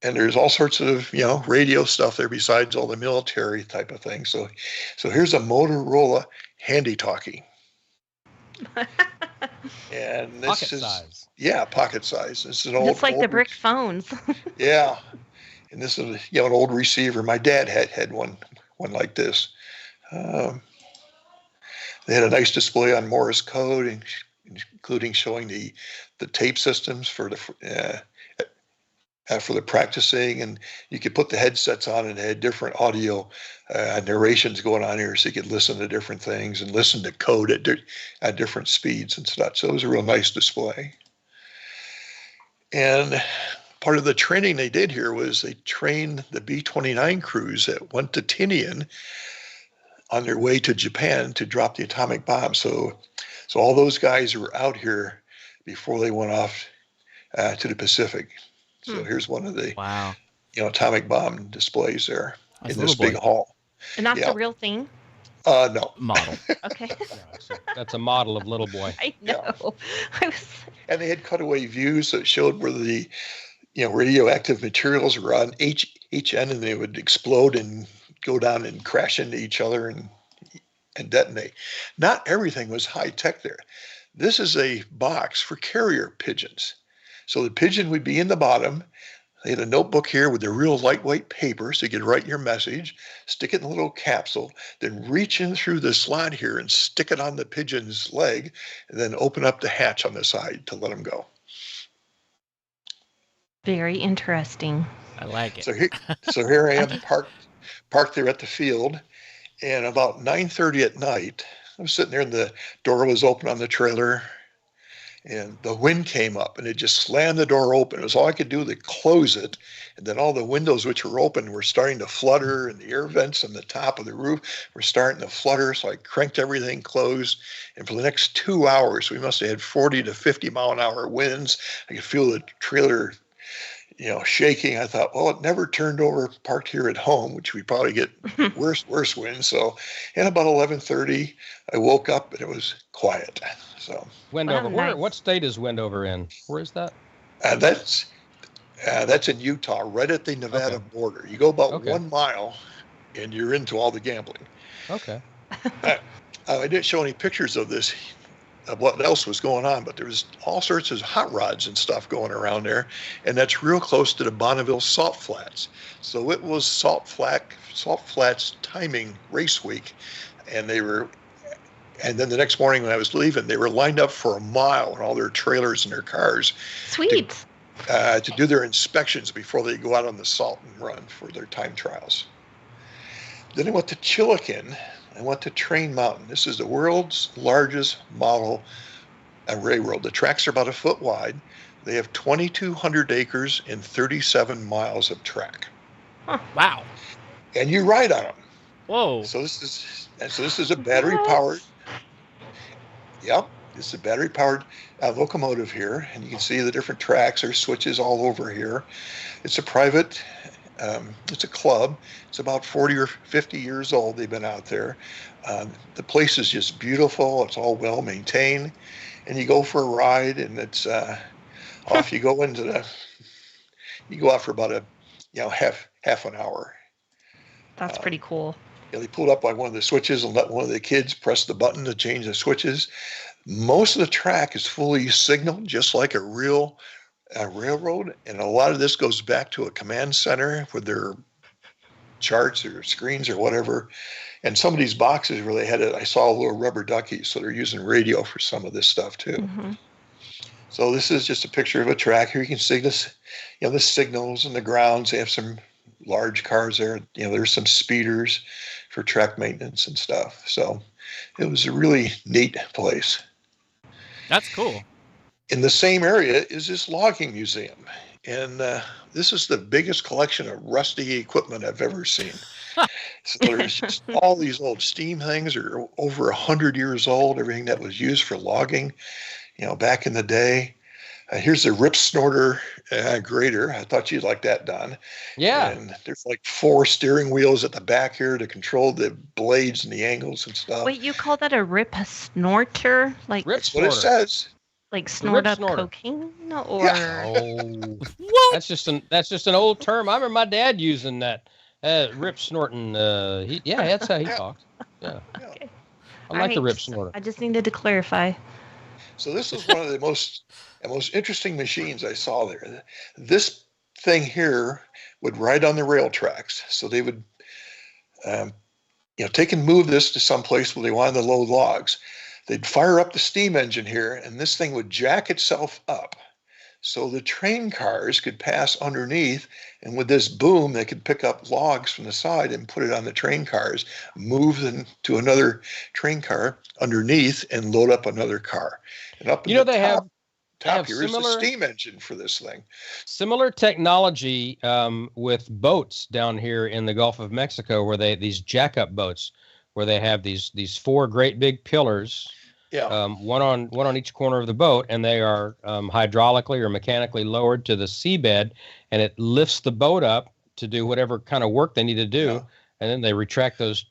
And there's all sorts of, radio stuff there besides all the military type of things. So here's a Motorola handy talkie. And this Pocket is size. Yeah, pocket size. This is an old. It's like the brick phones. Yeah, and this is an old receiver. My dad had one like this. They had a nice display on Morse code, including showing the tape systems for the practicing, and you could put the headsets on and it had different audio narrations going on here, so you could listen to different things and listen to code at different speeds and stuff. So it was a real nice display. And part of the training they did here was they trained the B-29 crews that went to Tinian on their way to Japan to drop the atomic bomb. So all those guys were out here before they went off to the Pacific. So here's one of the atomic bomb displays there in this big hall. And that's a real thing? No. Model. Okay. That's a model of Little Boy. I know. Yeah. And they had cutaway views that showed where the radioactive materials were on each end, and they would explode and go down and crash into each other and detonate. Not everything was high tech there. This is a box for carrier pigeons. So the pigeon would be in the bottom. They had a notebook here with a real lightweight paper so you could write your message, stick it in a little capsule, then reach in through the slot here and stick it on the pigeon's leg, and then open up the hatch on the side to let them go. Very interesting. I like it. So here I am parked there at the field, and about 9:30 at night, I was sitting there and the door was open on the trailer, and the wind came up and it just slammed the door open. It was all I could do to close it. And then all the windows which were open were starting to flutter, and the air vents on the top of the roof were starting to flutter. So I cranked everything closed. And for the next 2 hours, we must have had 40 to 50 mile an hour winds. I could feel the trailer, shaking. I thought, well, it never turned over parked here at home, which we probably get worse winds. So at about 11:30, I woke up and it was quiet. So Wendover. Nice. What state is Wendover in? Where is that? That's in Utah, right at the Nevada border. You go about 1 mile, and you're into all the gambling. Okay. I didn't show any pictures of this, of what else was going on, but there was all sorts of hot rods and stuff going around there, and that's real close to the Bonneville Salt Flats. So it was Salt Flats timing race week, and then the next morning when I was leaving, they were lined up for a mile in all their trailers and their cars. Sweet. To do their inspections before they go out on the salt and run for their time trials. Then I went to Chillican. I went to Train Mountain. This is the world's largest model railroad. The tracks are about 1 foot wide. They have 2,200 acres and 37 miles of track. Huh. Wow. And you ride on them. Whoa. So this is a battery powered. Yep, this is a battery powered locomotive here, and you can see the different tracks. There's switches all over here. It's a private. It's a club. It's about 40 or 50 years old. They've been out there. The place is just beautiful. It's all well maintained, and you go for a ride, and it's off you go You go out for about half an hour. That's pretty cool. they pulled up by one of the switches and let one of the kids press the button to change the switches. Most of the track is fully signaled, just like a real railroad. And a lot of this goes back to a command center with their charts or screens or whatever. And some of these boxes where they had it, I saw little rubber duckies. So they're using radio for some of this stuff too. Mm-hmm. So this is just a picture of a track. Here you can see this, the signals and the grounds. They have some large cars there. There's some speeders for track maintenance and stuff. So it was a really neat place. That's cool. In the same area is this logging museum. And this is the biggest collection of rusty equipment I've ever seen. So there's just all these old steam things are over 100 years old, everything that was used for logging, back in the day. Here's the rip snorter grader. I thought you'd like that, Don. Yeah. And there's like 4 steering wheels at the back here to control the blades and the angles and stuff. Wait, you call that a rip snorter? Like Rip That's what it snorter. says. like snort up snorter. cocaine? Or Oh, What? that's just an old term. I remember my dad using that. Rip snorting. That's how he talks. Yeah. Okay. I like the Alright, rip just- snorter. I just needed to clarify. So this is one of the most interesting machines I saw there. This thing here would ride on the rail tracks. So they would, take and move this to some place where they wanted to load logs. They'd fire up the steam engine here, and this thing would jack itself up. So the train cars could pass underneath, and with this boom, they could pick up logs from the side and put it on the train cars, move them to another train car underneath, and load up another car. And up in the They have top here is the similar- steam engine for this thing. similar technology with boats down here in the Gulf of Mexico, where these jack-up boats, where they have these 4 great big pillars. Yeah. One on each corner of the boat, and they are hydraulically or mechanically lowered to the seabed, and it lifts the boat up to do whatever kind of work they need to do, Yeah. and then they retract those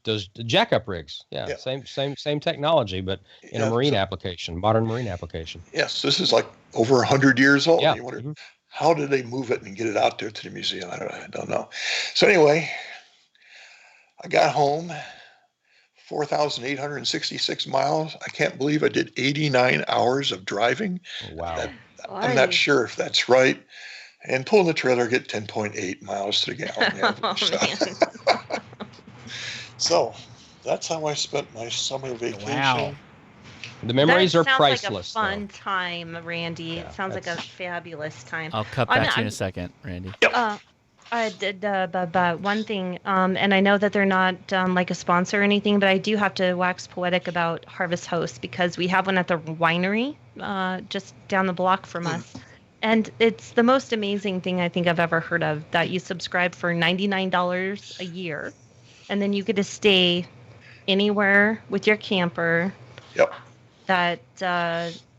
jack-up rigs. Yeah, Yeah. same technology, but in a Yeah, marine so- application, modern marine application. Yes, this is like over 100 years old. Yeah. You wonder, Mhm. how did they move it and get it out there to the museum? I don't know. So anyway, I got home, 4,866 miles. I can't believe I did 89 hours of driving. Wow. That- I'm not sure if that's right. And pulling the trailer, get 10.8 miles to the gallon. Oh, man. So that's how I spent my summer vacation. Wow. The memories That are sounds priceless. like a fun time, Randy. Yeah, it sounds like a that's- fabulous time. I'll cut I'm- back to you in I'm- a second, Randy. I did, but one thing, and I know that they're not like a sponsor or anything, but I do have to wax poetic about Harvest Host because we have one at the winery just down the block from us. And it's the most amazing thing I think I've ever heard of, that you subscribe for $99 a year, and then you get to stay anywhere with your camper Yep. that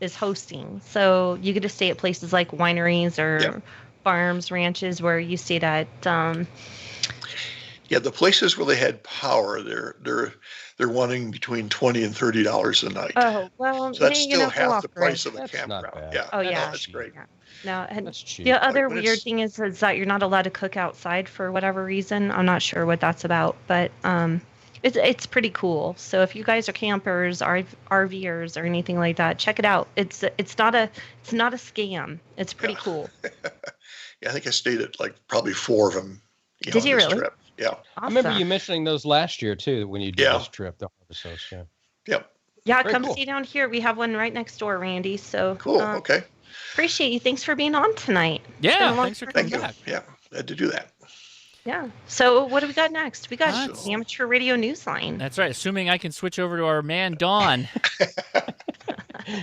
is hosting. So you get to stay at places like wineries or Yep. farms, ranches where you stayed at. Yeah, the places where they had power, they're wanting between $20 and $30 a night. Oh well, So that's hey, still go half off the grid. price of a That's not campground. bad. Yeah. Oh, yeah. That's great. No, and That's cheap. the other when weird it's- thing is that you're not allowed to cook outside for whatever reason. I'm not sure what that's about, but it's pretty cool. So if you guys are campers, RVers, or anything like that, check it out. It's not a scam. It's pretty Yeah. cool. Yeah, I think I stayed at like probably 4 of them. Did you on this really? Trip. Yeah. Awesome. I remember you mentioning those last year too when you did Yeah. this trip, the Harvest Host. Yeah. Yep. Yeah, Very come cool. see down here. We have one right next door, Randy. So Cool. Okay. appreciate you. Thanks for being on tonight. Yeah, been a long thanks for time. coming Thank you. back. Yeah, had to do that. Yeah. So what do we got next? We got That's- Amateur Radio Newsline. That's right. Assuming I can switch over to our man Don.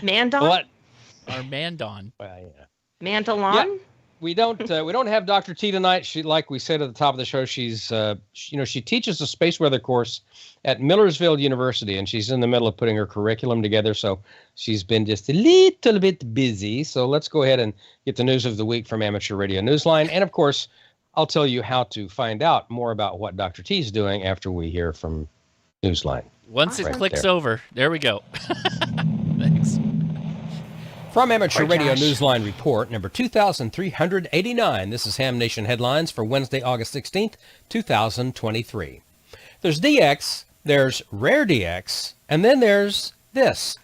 Mandon? What? Our man Don. Well, yeah. Mandalon? We don't have Dr. T tonight. She, like we said at the top of the show, she's she teaches a space weather course at Millersville University, and she's in the middle of putting her curriculum together. So she's been just a little bit busy. So let's go ahead and get the news of the week from Amateur Radio Newsline, and of course, I'll tell you how to find out more about what Dr. T is doing after we hear from Newsline. Once it Right clicks there. over, there we go. Thanks. From Amateur Or Radio Josh. Newsline Report, number 2,389. This is Ham Nation Headlines for Wednesday, August 16th, 2023. There's DX, there's rare DX, and then there's this.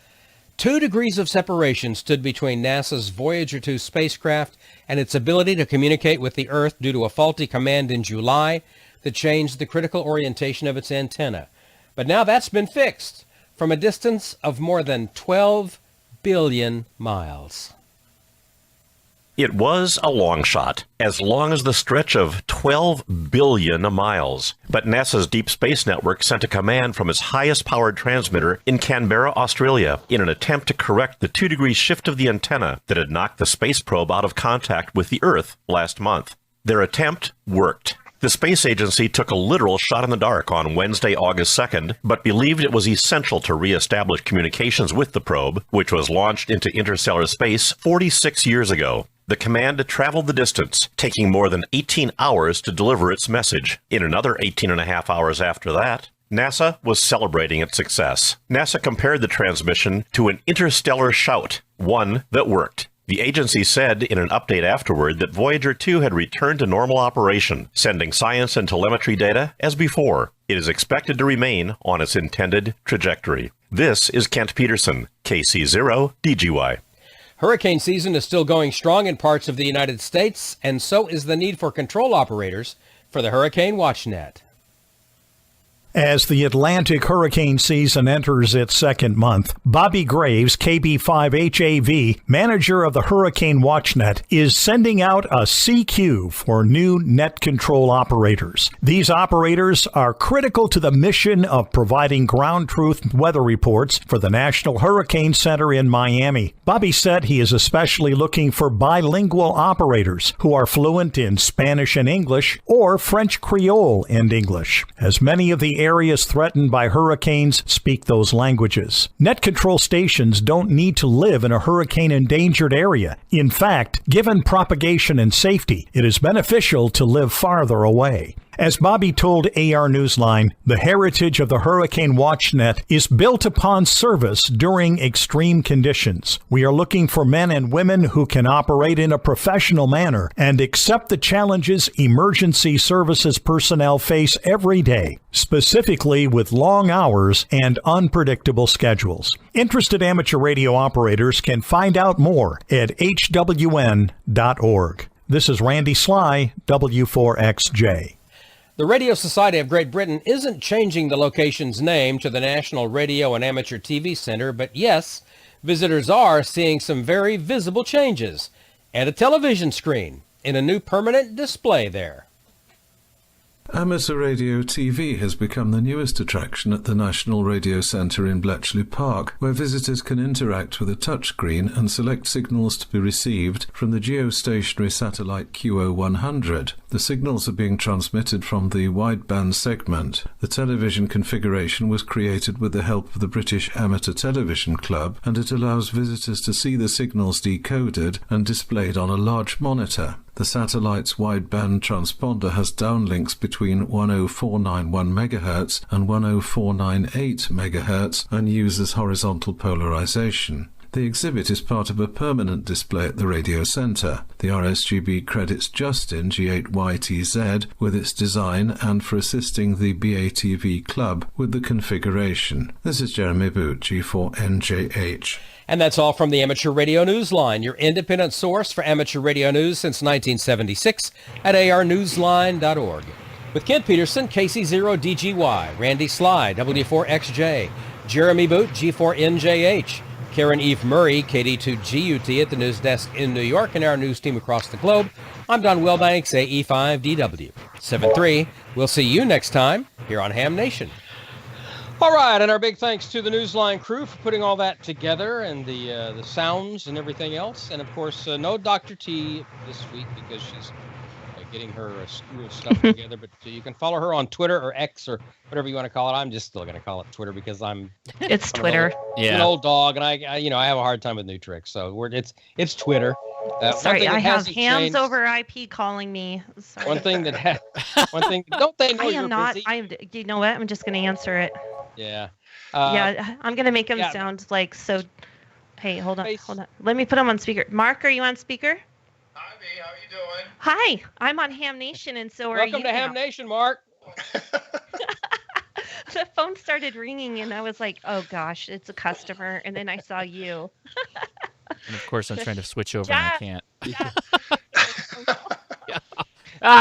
2 degrees of separation stood between NASA's Voyager 2 spacecraft and its ability to communicate with the Earth due to a faulty command in July that changed the critical orientation of its antenna. But now that's been fixed from a distance of more than 12 billion miles. It was a long shot, as long as the stretch of 12 billion miles. But NASA's Deep Space Network sent a command from its highest-powered transmitter in Canberra, Australia, in an attempt to correct the 2-degree shift of the antenna that had knocked the space probe out of contact with the Earth last month. Their attempt worked. The space agency took a literal shot in the dark on Wednesday, August 2nd, but believed it was essential to re-establish communications with the probe, which was launched into interstellar space 46 years ago. The command traveled the distance, taking more than 18 hours to deliver its message. In another 18 and a half hours after that, NASA was celebrating its success. NASA compared the transmission to an interstellar shout, one that worked. The agency said in an update afterward that Voyager 2 had returned to normal operation, sending science and telemetry data as before. It is expected to remain on its intended trajectory. This is Kent Peterson, KC0 DGY. Hurricane season is still going strong in parts of the United States, and so is the need for control operators for the Hurricane WatchNet. As the Atlantic hurricane season enters its second month, Bobby Graves, KB5HAV, manager of the Hurricane WatchNet, is sending out a CQ for new net control operators. These operators are critical to the mission of providing ground truth weather reports for the National Hurricane Center in Miami. Bobby said he is especially looking for bilingual operators who are fluent in Spanish and English or French Creole and English, as many of the areas threatened by hurricanes speak those languages. Net control stations don't need to live in a hurricane-endangered area. In fact, given propagation and safety, it is beneficial to live farther away. As Bobby told AR Newsline, the heritage of the Hurricane WatchNet is built upon service during extreme conditions. We are looking for men and women who can operate in a professional manner and accept the challenges emergency services personnel face every day, specifically with long hours and unpredictable schedules. Interested amateur radio operators can find out more at hwn.org. This is Randy Sly, W4XJ. The Radio Society of Great Britain isn't changing the location's name to the National Radio and Amateur TV Center, but yes, visitors are seeing some very visible changes and a television screen in a new permanent display there. Amateur Radio TV has become the newest attraction at the National Radio Centre in Bletchley Park, where visitors can interact with a touchscreen and select signals to be received from the geostationary satellite QO100. The signals are being transmitted from the wideband segment. The television configuration was created with the help of the British Amateur Television Club, and it allows visitors to see the signals decoded and displayed on a large monitor. The satellite's wideband transponder has downlinks between 10491 MHz and 10498 MHz and uses horizontal polarization. The exhibit is part of a permanent display at the Radio Centre. The RSGB credits Justin, G8YTZ, with its design and for assisting the BATV Club with the configuration. This is Jeremy Boot, G4NJH. And that's all from the Amateur Radio Newsline, your independent source for amateur radio news since 1976 at arnewsline.org. With Kent Peterson, KC0DGY, Randy Sly, W4XJ, Jeremy Boot, G4NJH, Karen Eve Murray, KD2GUT at the news desk in New York, and our news team across the globe. I'm Don Wilbanks, AE5DW. 7-3. We'll see you next time here on Ham Nation. All right, and our big thanks to the Newsline crew for putting all that together and the sounds and everything else. And, of course, no Dr. T this week because she's getting her school stuff together. But you can follow her on Twitter or X or whatever you want to call it. I'm just still going to call it Twitter because It's Twitter. An old dog, and I have a hard time with new tricks. So it's Twitter. Sorry, I have hams over IP calling me. Sorry. One thing don't they know you're busy? You know what? I'm just going to answer it. Yeah. I'm going to make him sound like so. Hey, hold on. Let me put him on speaker. Mark, are you on speaker? Hi, B. How are you doing? Hi, I'm on Ham Nation, and so are you. Welcome to Ham Nation, Mark. the phone started ringing, and I was like, "Oh gosh, it's a customer." And then I saw you. And of course, I'm trying to switch over and I Jeff. can't. Yeah.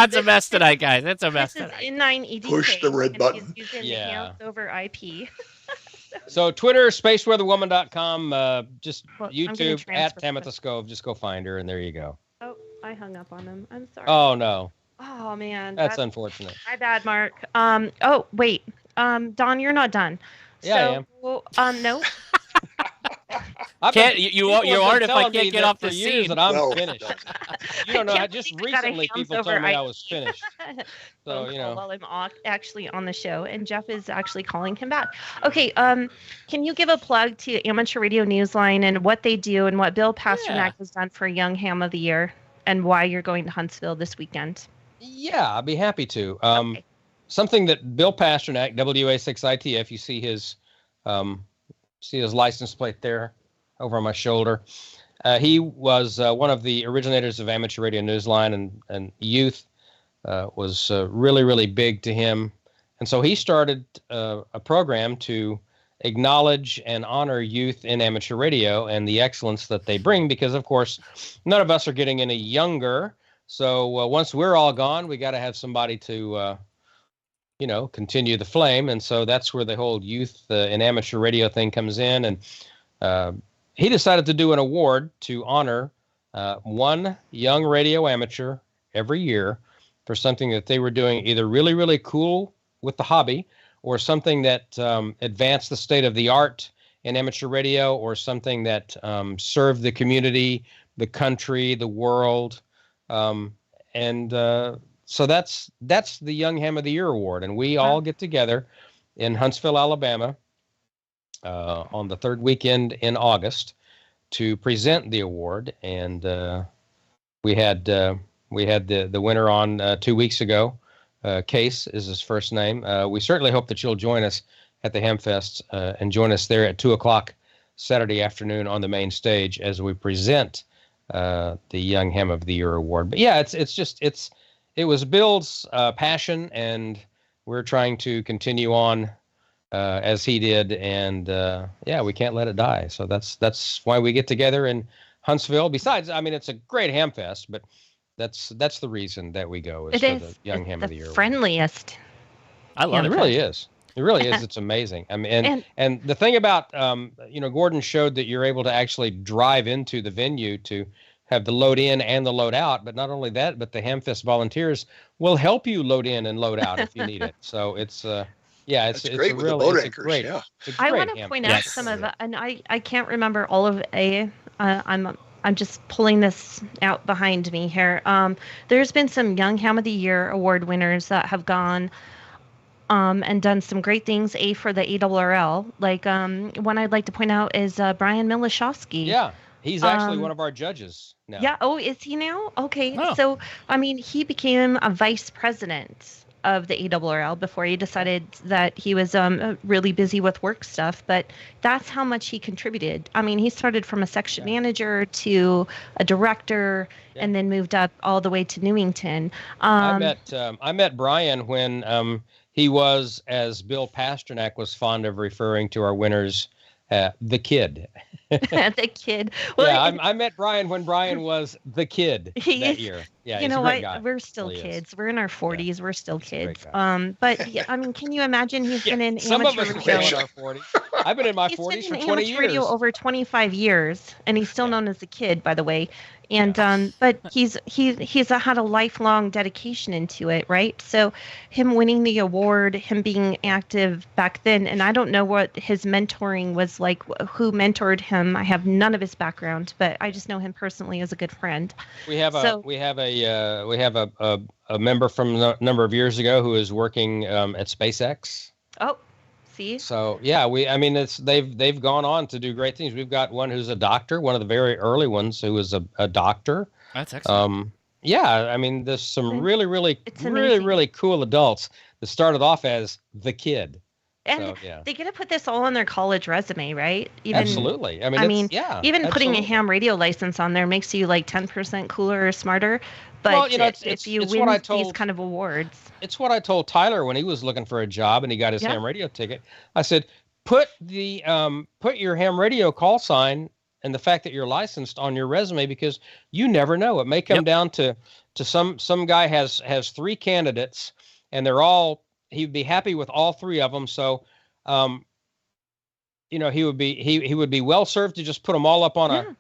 It's a mess tonight, guys. It's a mess This is tonight. N9EDK. Push the red and button. He's using Yeah. the hands over IP. So Twitter, spaceweatherwoman.com, just Well, I'm gonna YouTube at transfer Tamitha Scove. Just go find her, and there you go. Oh, I hung up on him. I'm sorry. Oh no, Oh, man. that's unfortunate. my bad, Mark. Oh, wait. Don, you're not done. Yeah, I am. am. No. Can't you people have been aren't if I telling me can't get that off for the years scene. that I'm Well finished. done. You don't know. Can't Just believe I got a recently, people hands told me over I was finished. So Phone call while I'm actually on the show, and Jeff is actually calling him back. Okay, can you give a plug to Amateur Radio Newsline and what they do and what Bill Pasternak has done for Young Ham of the Year and why you're going to Huntsville this weekend? Yeah, I'd be happy to. Okay. Something that Bill Pasternak, WA6ITF, you see his license plate there over on my shoulder. He was one of the originators of Amateur Radio Newsline, and youth was really, really big to him. And so he started a program to acknowledge and honor youth in amateur radio and the excellence that they bring, because, of course, none of us are getting any younger. So once we're all gone, we got to have somebody to, continue the flame. And so that's where the whole youth in amateur radio thing comes in. And he decided to do an award to honor one young radio amateur every year for something that they were doing either really, really cool with the hobby, or something that advanced the state of the art in amateur radio, or something that served the community, the country, the world. So that's the Young Ham of the Year award. And we all get together in Huntsville, Alabama, on the third weekend in August to present the award. And we had the winner on 2 weeks ago. Case is his first name. We certainly hope that you'll join us at the Hamfest and join us there at 2:00 Saturday afternoon on the main stage as we present the Young Ham of the Year award. But yeah, it was Bill's passion, and we're trying to continue on as he did, and we can't let it die. So that's why we get together in Huntsville. Besides, I mean, it's a great Hamfest, but that's the reason that we go, is for the Young Ham of the Year. Friendliest. I love It it. really is. It really is. It's amazing. I mean, and the thing about, Gordon showed that you're able to actually drive into the venue to have the load in and the load out. But not only that, but the Hamfest volunteers will help you load in and load out if you need it. So it's, it's great a with real, the boat it's a anchors, great, yeah. it's a I great want to Hamfest. point out Yes. some of, and I can't remember all of I'm just pulling this out behind me here. There's been some Young Ham of the Year award winners that have gone and done some great things. For the ARRL, like one I'd like to point out is Brian Milishowski. Yeah, he's actually one of our judges now. Yeah. Oh, is he now? Okay. Oh. So, I mean, he became a vice president of the ARRL before he decided that he was really busy with work stuff. But that's how much he contributed. I mean, he started from a section manager to a director, and then moved up all the way to Newington. I met Brian when he was, as Bill Pasternak was fond of referring to our winners, the kid. The kid. Well, Yeah, I met Brian when Brian was the kid that year. Yeah, you he's know a what? great guy. We're still Really is. kids. We're in our 40s. We're still He's a great kids. guy. But yeah, I mean, can you imagine he's been in Some of amateur us are radio? in our 40s. I've been in my He's 40s been for in 20 amateur radio years. over 25 years, and he's still known as the kid, by the way. And but he's had a lifelong dedication into it, right? So him winning the award, him being active back then, and I don't know what his mentoring was like, who mentored him. I have none of his background, but I just know him personally as a good friend. We have So- a member from a number of years ago who is working at SpaceX. Oh, see? So yeah, they've gone on to do great things. We've got one who's a doctor, one of the very early ones who was a doctor. That's excellent. I mean, there's some really, really, It's really, amazing. really cool adults that started off as the kid. And So, yeah. they get to put this all on their college resume, right? Even, Absolutely. I I mean, mean, yeah. even putting a absolutely. ham radio license on there makes you like 10% cooler or smarter. But Well, you know, if you it's win what I these told kind of awards, it's what I told Tyler when he was looking for a job and he got his Yeah. ham radio ticket. I said, put your ham radio call sign and the fact that you're licensed on your resume, because you never know. It may come down to some guy has 3 candidates and he'd be happy with all 3 of them. So, you know, he would be well served to just put them all up on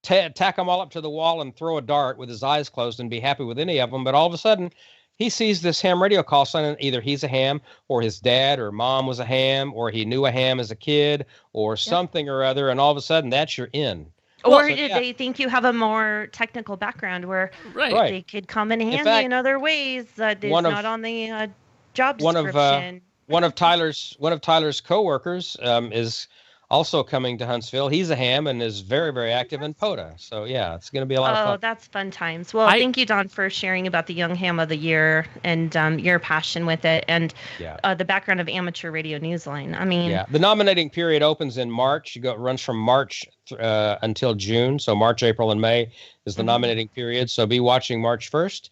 tack them all up to the wall and throw a dart with his eyes closed and be happy with any of them. But all of a sudden, he sees this ham radio call sign, and either he's a ham, or his dad or mom was a ham, or he knew a ham as a kid, or something or other, and all of a sudden, that's your in. or So, did they think you have a more technical background where Right. they could come in handy fact, in other ways that is not on the job one description? one of Tyler's coworkers is also coming to Huntsville. He's a ham and is very, very active in POTA. So yeah, it's going to be a lot of fun. That's fun times. Well, thank you, Don, for sharing about the Young Ham of the Year and your passion with it, and the background of Amateur Radio Newsline. I mean, the nominating period opens in March. It runs from March until June. So March, April, and May is the nominating period. So be watching March 1st.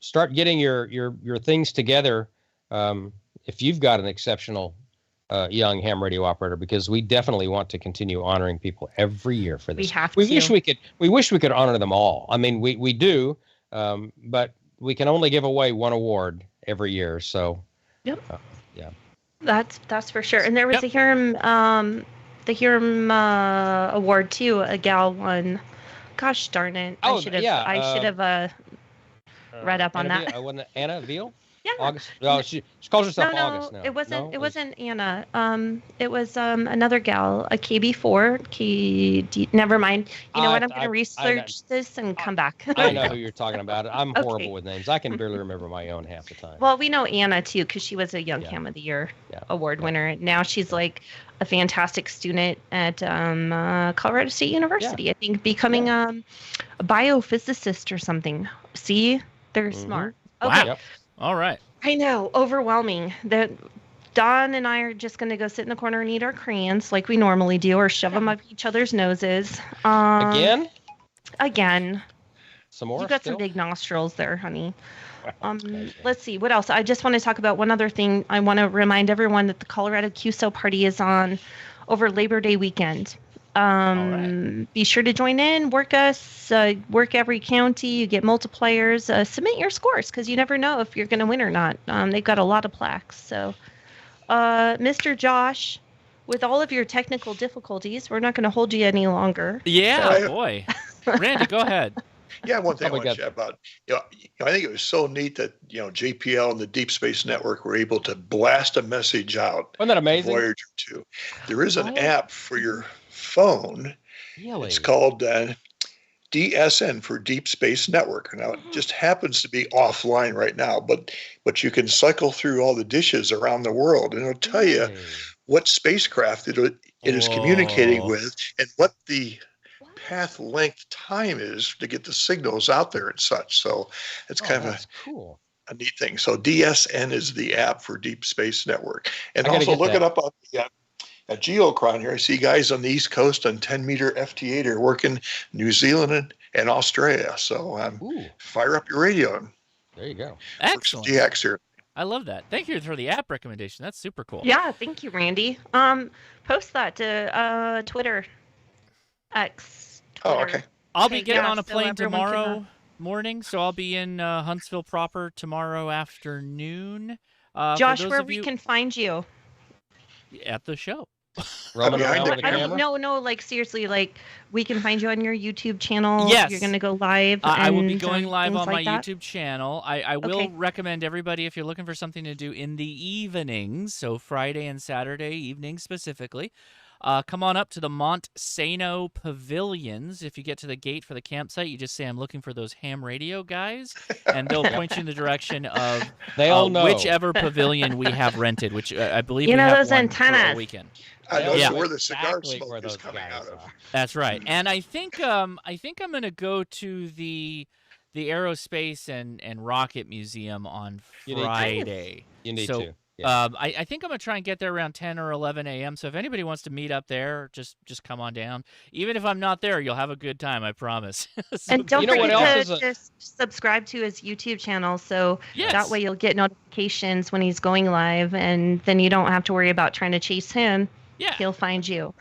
Start getting your things together if you've got an exceptional young ham radio operator, because we definitely want to continue honoring people every year for this. We have we to. wish we could honor them all. I mean, we do, but we can only give away one award every year. So that's for sure. And there was the Hiram award too. A gal won. Gosh darn it! I should have read up on that. Wasn't it Anna Veal? Yeah. August. Oh, she calls herself August now. It wasn't Anna. It was another gal, a KB4. Never mind. You know what? I'm going to research this and come back. I know who you're talking about. I'm horrible with names. I can barely remember my own half the time. Well, we know Anna too, because she was a Young Ham of the Year award winner. Now she's like a fantastic student at Colorado State University. I think becoming a biophysicist or something. See, they're smart. Okay. Wow. Yep. All right. I know, overwhelming. That Don and I are just going to go sit in the corner and eat our crayons like we normally do, or shove them up each other's noses. Again. Some more. You got some big nostrils there, honey. Let's see, what else? I just want to talk about one other thing. I want to remind everyone that the Colorado QSO party is on over Labor Day weekend. Be sure to join in, work every county. You get multipliers. Submit your scores, because you never know if you're going to win or not. They've got a lot of plaques. So, Mr. Josh, with all of your technical difficulties, we're not going to hold you any longer. Yeah, boy. Randy, go ahead. Yeah, one thing I want to chat about. I think it was so neat that JPL and the Deep Space Network were able to blast a message out. Wasn't that amazing? Voyager 2. There is an app for your phone. Really? It's called DSN for Deep Space Network. Now, it just happens to be offline right now, but you can cycle through all the dishes around the world, and it'll tell you what spacecraft it is communicating with and what the path length time is to get the signals out there and such. So it's kind of a neat thing. So DSN is the app for Deep Space Network. And also look it up on at Geochron here. I see guys on the East Coast on 10-meter FT8 are working New Zealand and Australia. So fire up your radio. There you go. Excellent. GX here. I love that. Thank you for the app recommendation. That's super cool. Yeah, thank you, Randy. Post that to Twitter, X. Twitter. Oh, okay. I'll be getting on a plane tomorrow morning, so I'll be in Huntsville proper tomorrow afternoon. Josh, where we can find you? At the show. Roaming around with a camera? No, like seriously, like we can find you on your YouTube channel. Yes. You're going to go live. I will be going live on my that? YouTube channel. I will recommend everybody, if you're looking for something to do in the evenings, so Friday and Saturday evenings specifically, come on up to the Mont Sano Pavilions. If you get to the gate for the campsite, you just say, I'm looking for those ham radio guys, and they'll point you in the direction of whichever pavilion we have rented, which I believe we have those one antennas. for a weekend. I know where the cigar smoke is coming out of. That's right. And I think I'm going to go to the Aerospace and Rocket Museum on Friday. You need to. Yeah. I think I'm going to try and get there around 10 or 11 a.m. So if anybody wants to meet up there, just come on down. Even if I'm not there, you'll have a good time, I promise. So And don't You know what forget else to is just subscribe to his YouTube channel, so Yes. that way you'll get notifications when he's going live, and then you don't have to worry about trying to chase him. yeah. He'll find you.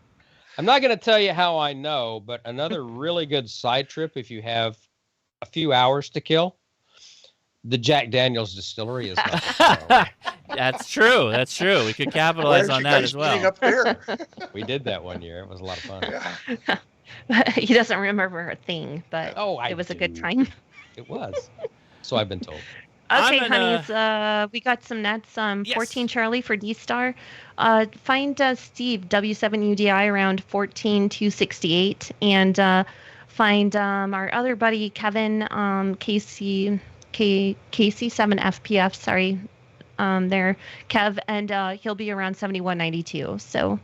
I'm not going to tell you how I know, but another really good side trip if you have a few hours to kill. The Jack Daniels distillery is not far That's true. That's true. We could Why capitalize aren't on you that guys as well. meeting up there? We did that one year. It was a lot of fun. Yeah. He doesn't remember a thing, but Oh, I it was a good do. time. It was. So I've been told. I'm Okay, gonna- honeys, we got some nets. Yes. 14 Charlie for D-Star. Find Steve, W7UDI, around 14268. And find our other buddy, Kevin, Casey 7 FPF, sorry, there, Kev, and he'll be around 7192. So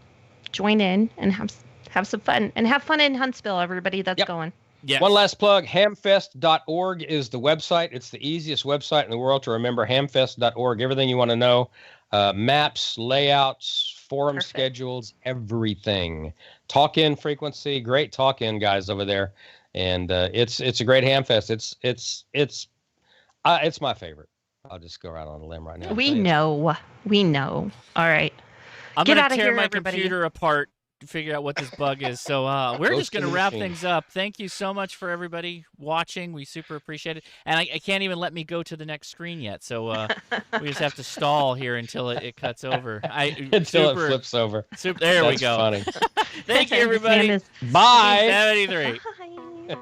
join in and have some fun. And have fun in Huntsville, everybody that's Yep. going. Yes. One last plug, hamfest.org is the website. It's the easiest website in the world to remember, hamfest.org. Everything you want to know, maps, layouts, forum Perfect. schedules, everything. Talk-in frequency, great talk-in guys over there. And it's a great hamfest. It's my favorite. I'll just go out on a limb right now. We know. All right. I'm Get gonna outta tear here, my everybody. computer apart to figure out what this bug is. So we're Ghost just going to in the wrap machine. things up. Thank you so much for everybody watching. We super appreciate it. And I can't even let me go to the next screen yet. So we just have to stall here until it cuts over. Until it flips over. Super, there That's we go. funny. Thank you, His everybody. hand is- Bye. 73. Bye.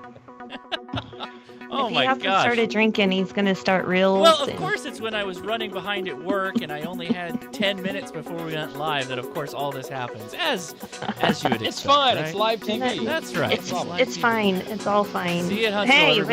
Oh if my he hasn't gosh. started drinking, he's gonna start real. Well, of soon. course, it's when I was running behind at work and I only had 10 minutes before we went live that, of course, all this happens. As you would expect. It's fine. right? It's live TV. That's right. It's live it's TV. fine. It's all fine. See you at Huntsville, Hey, everybody.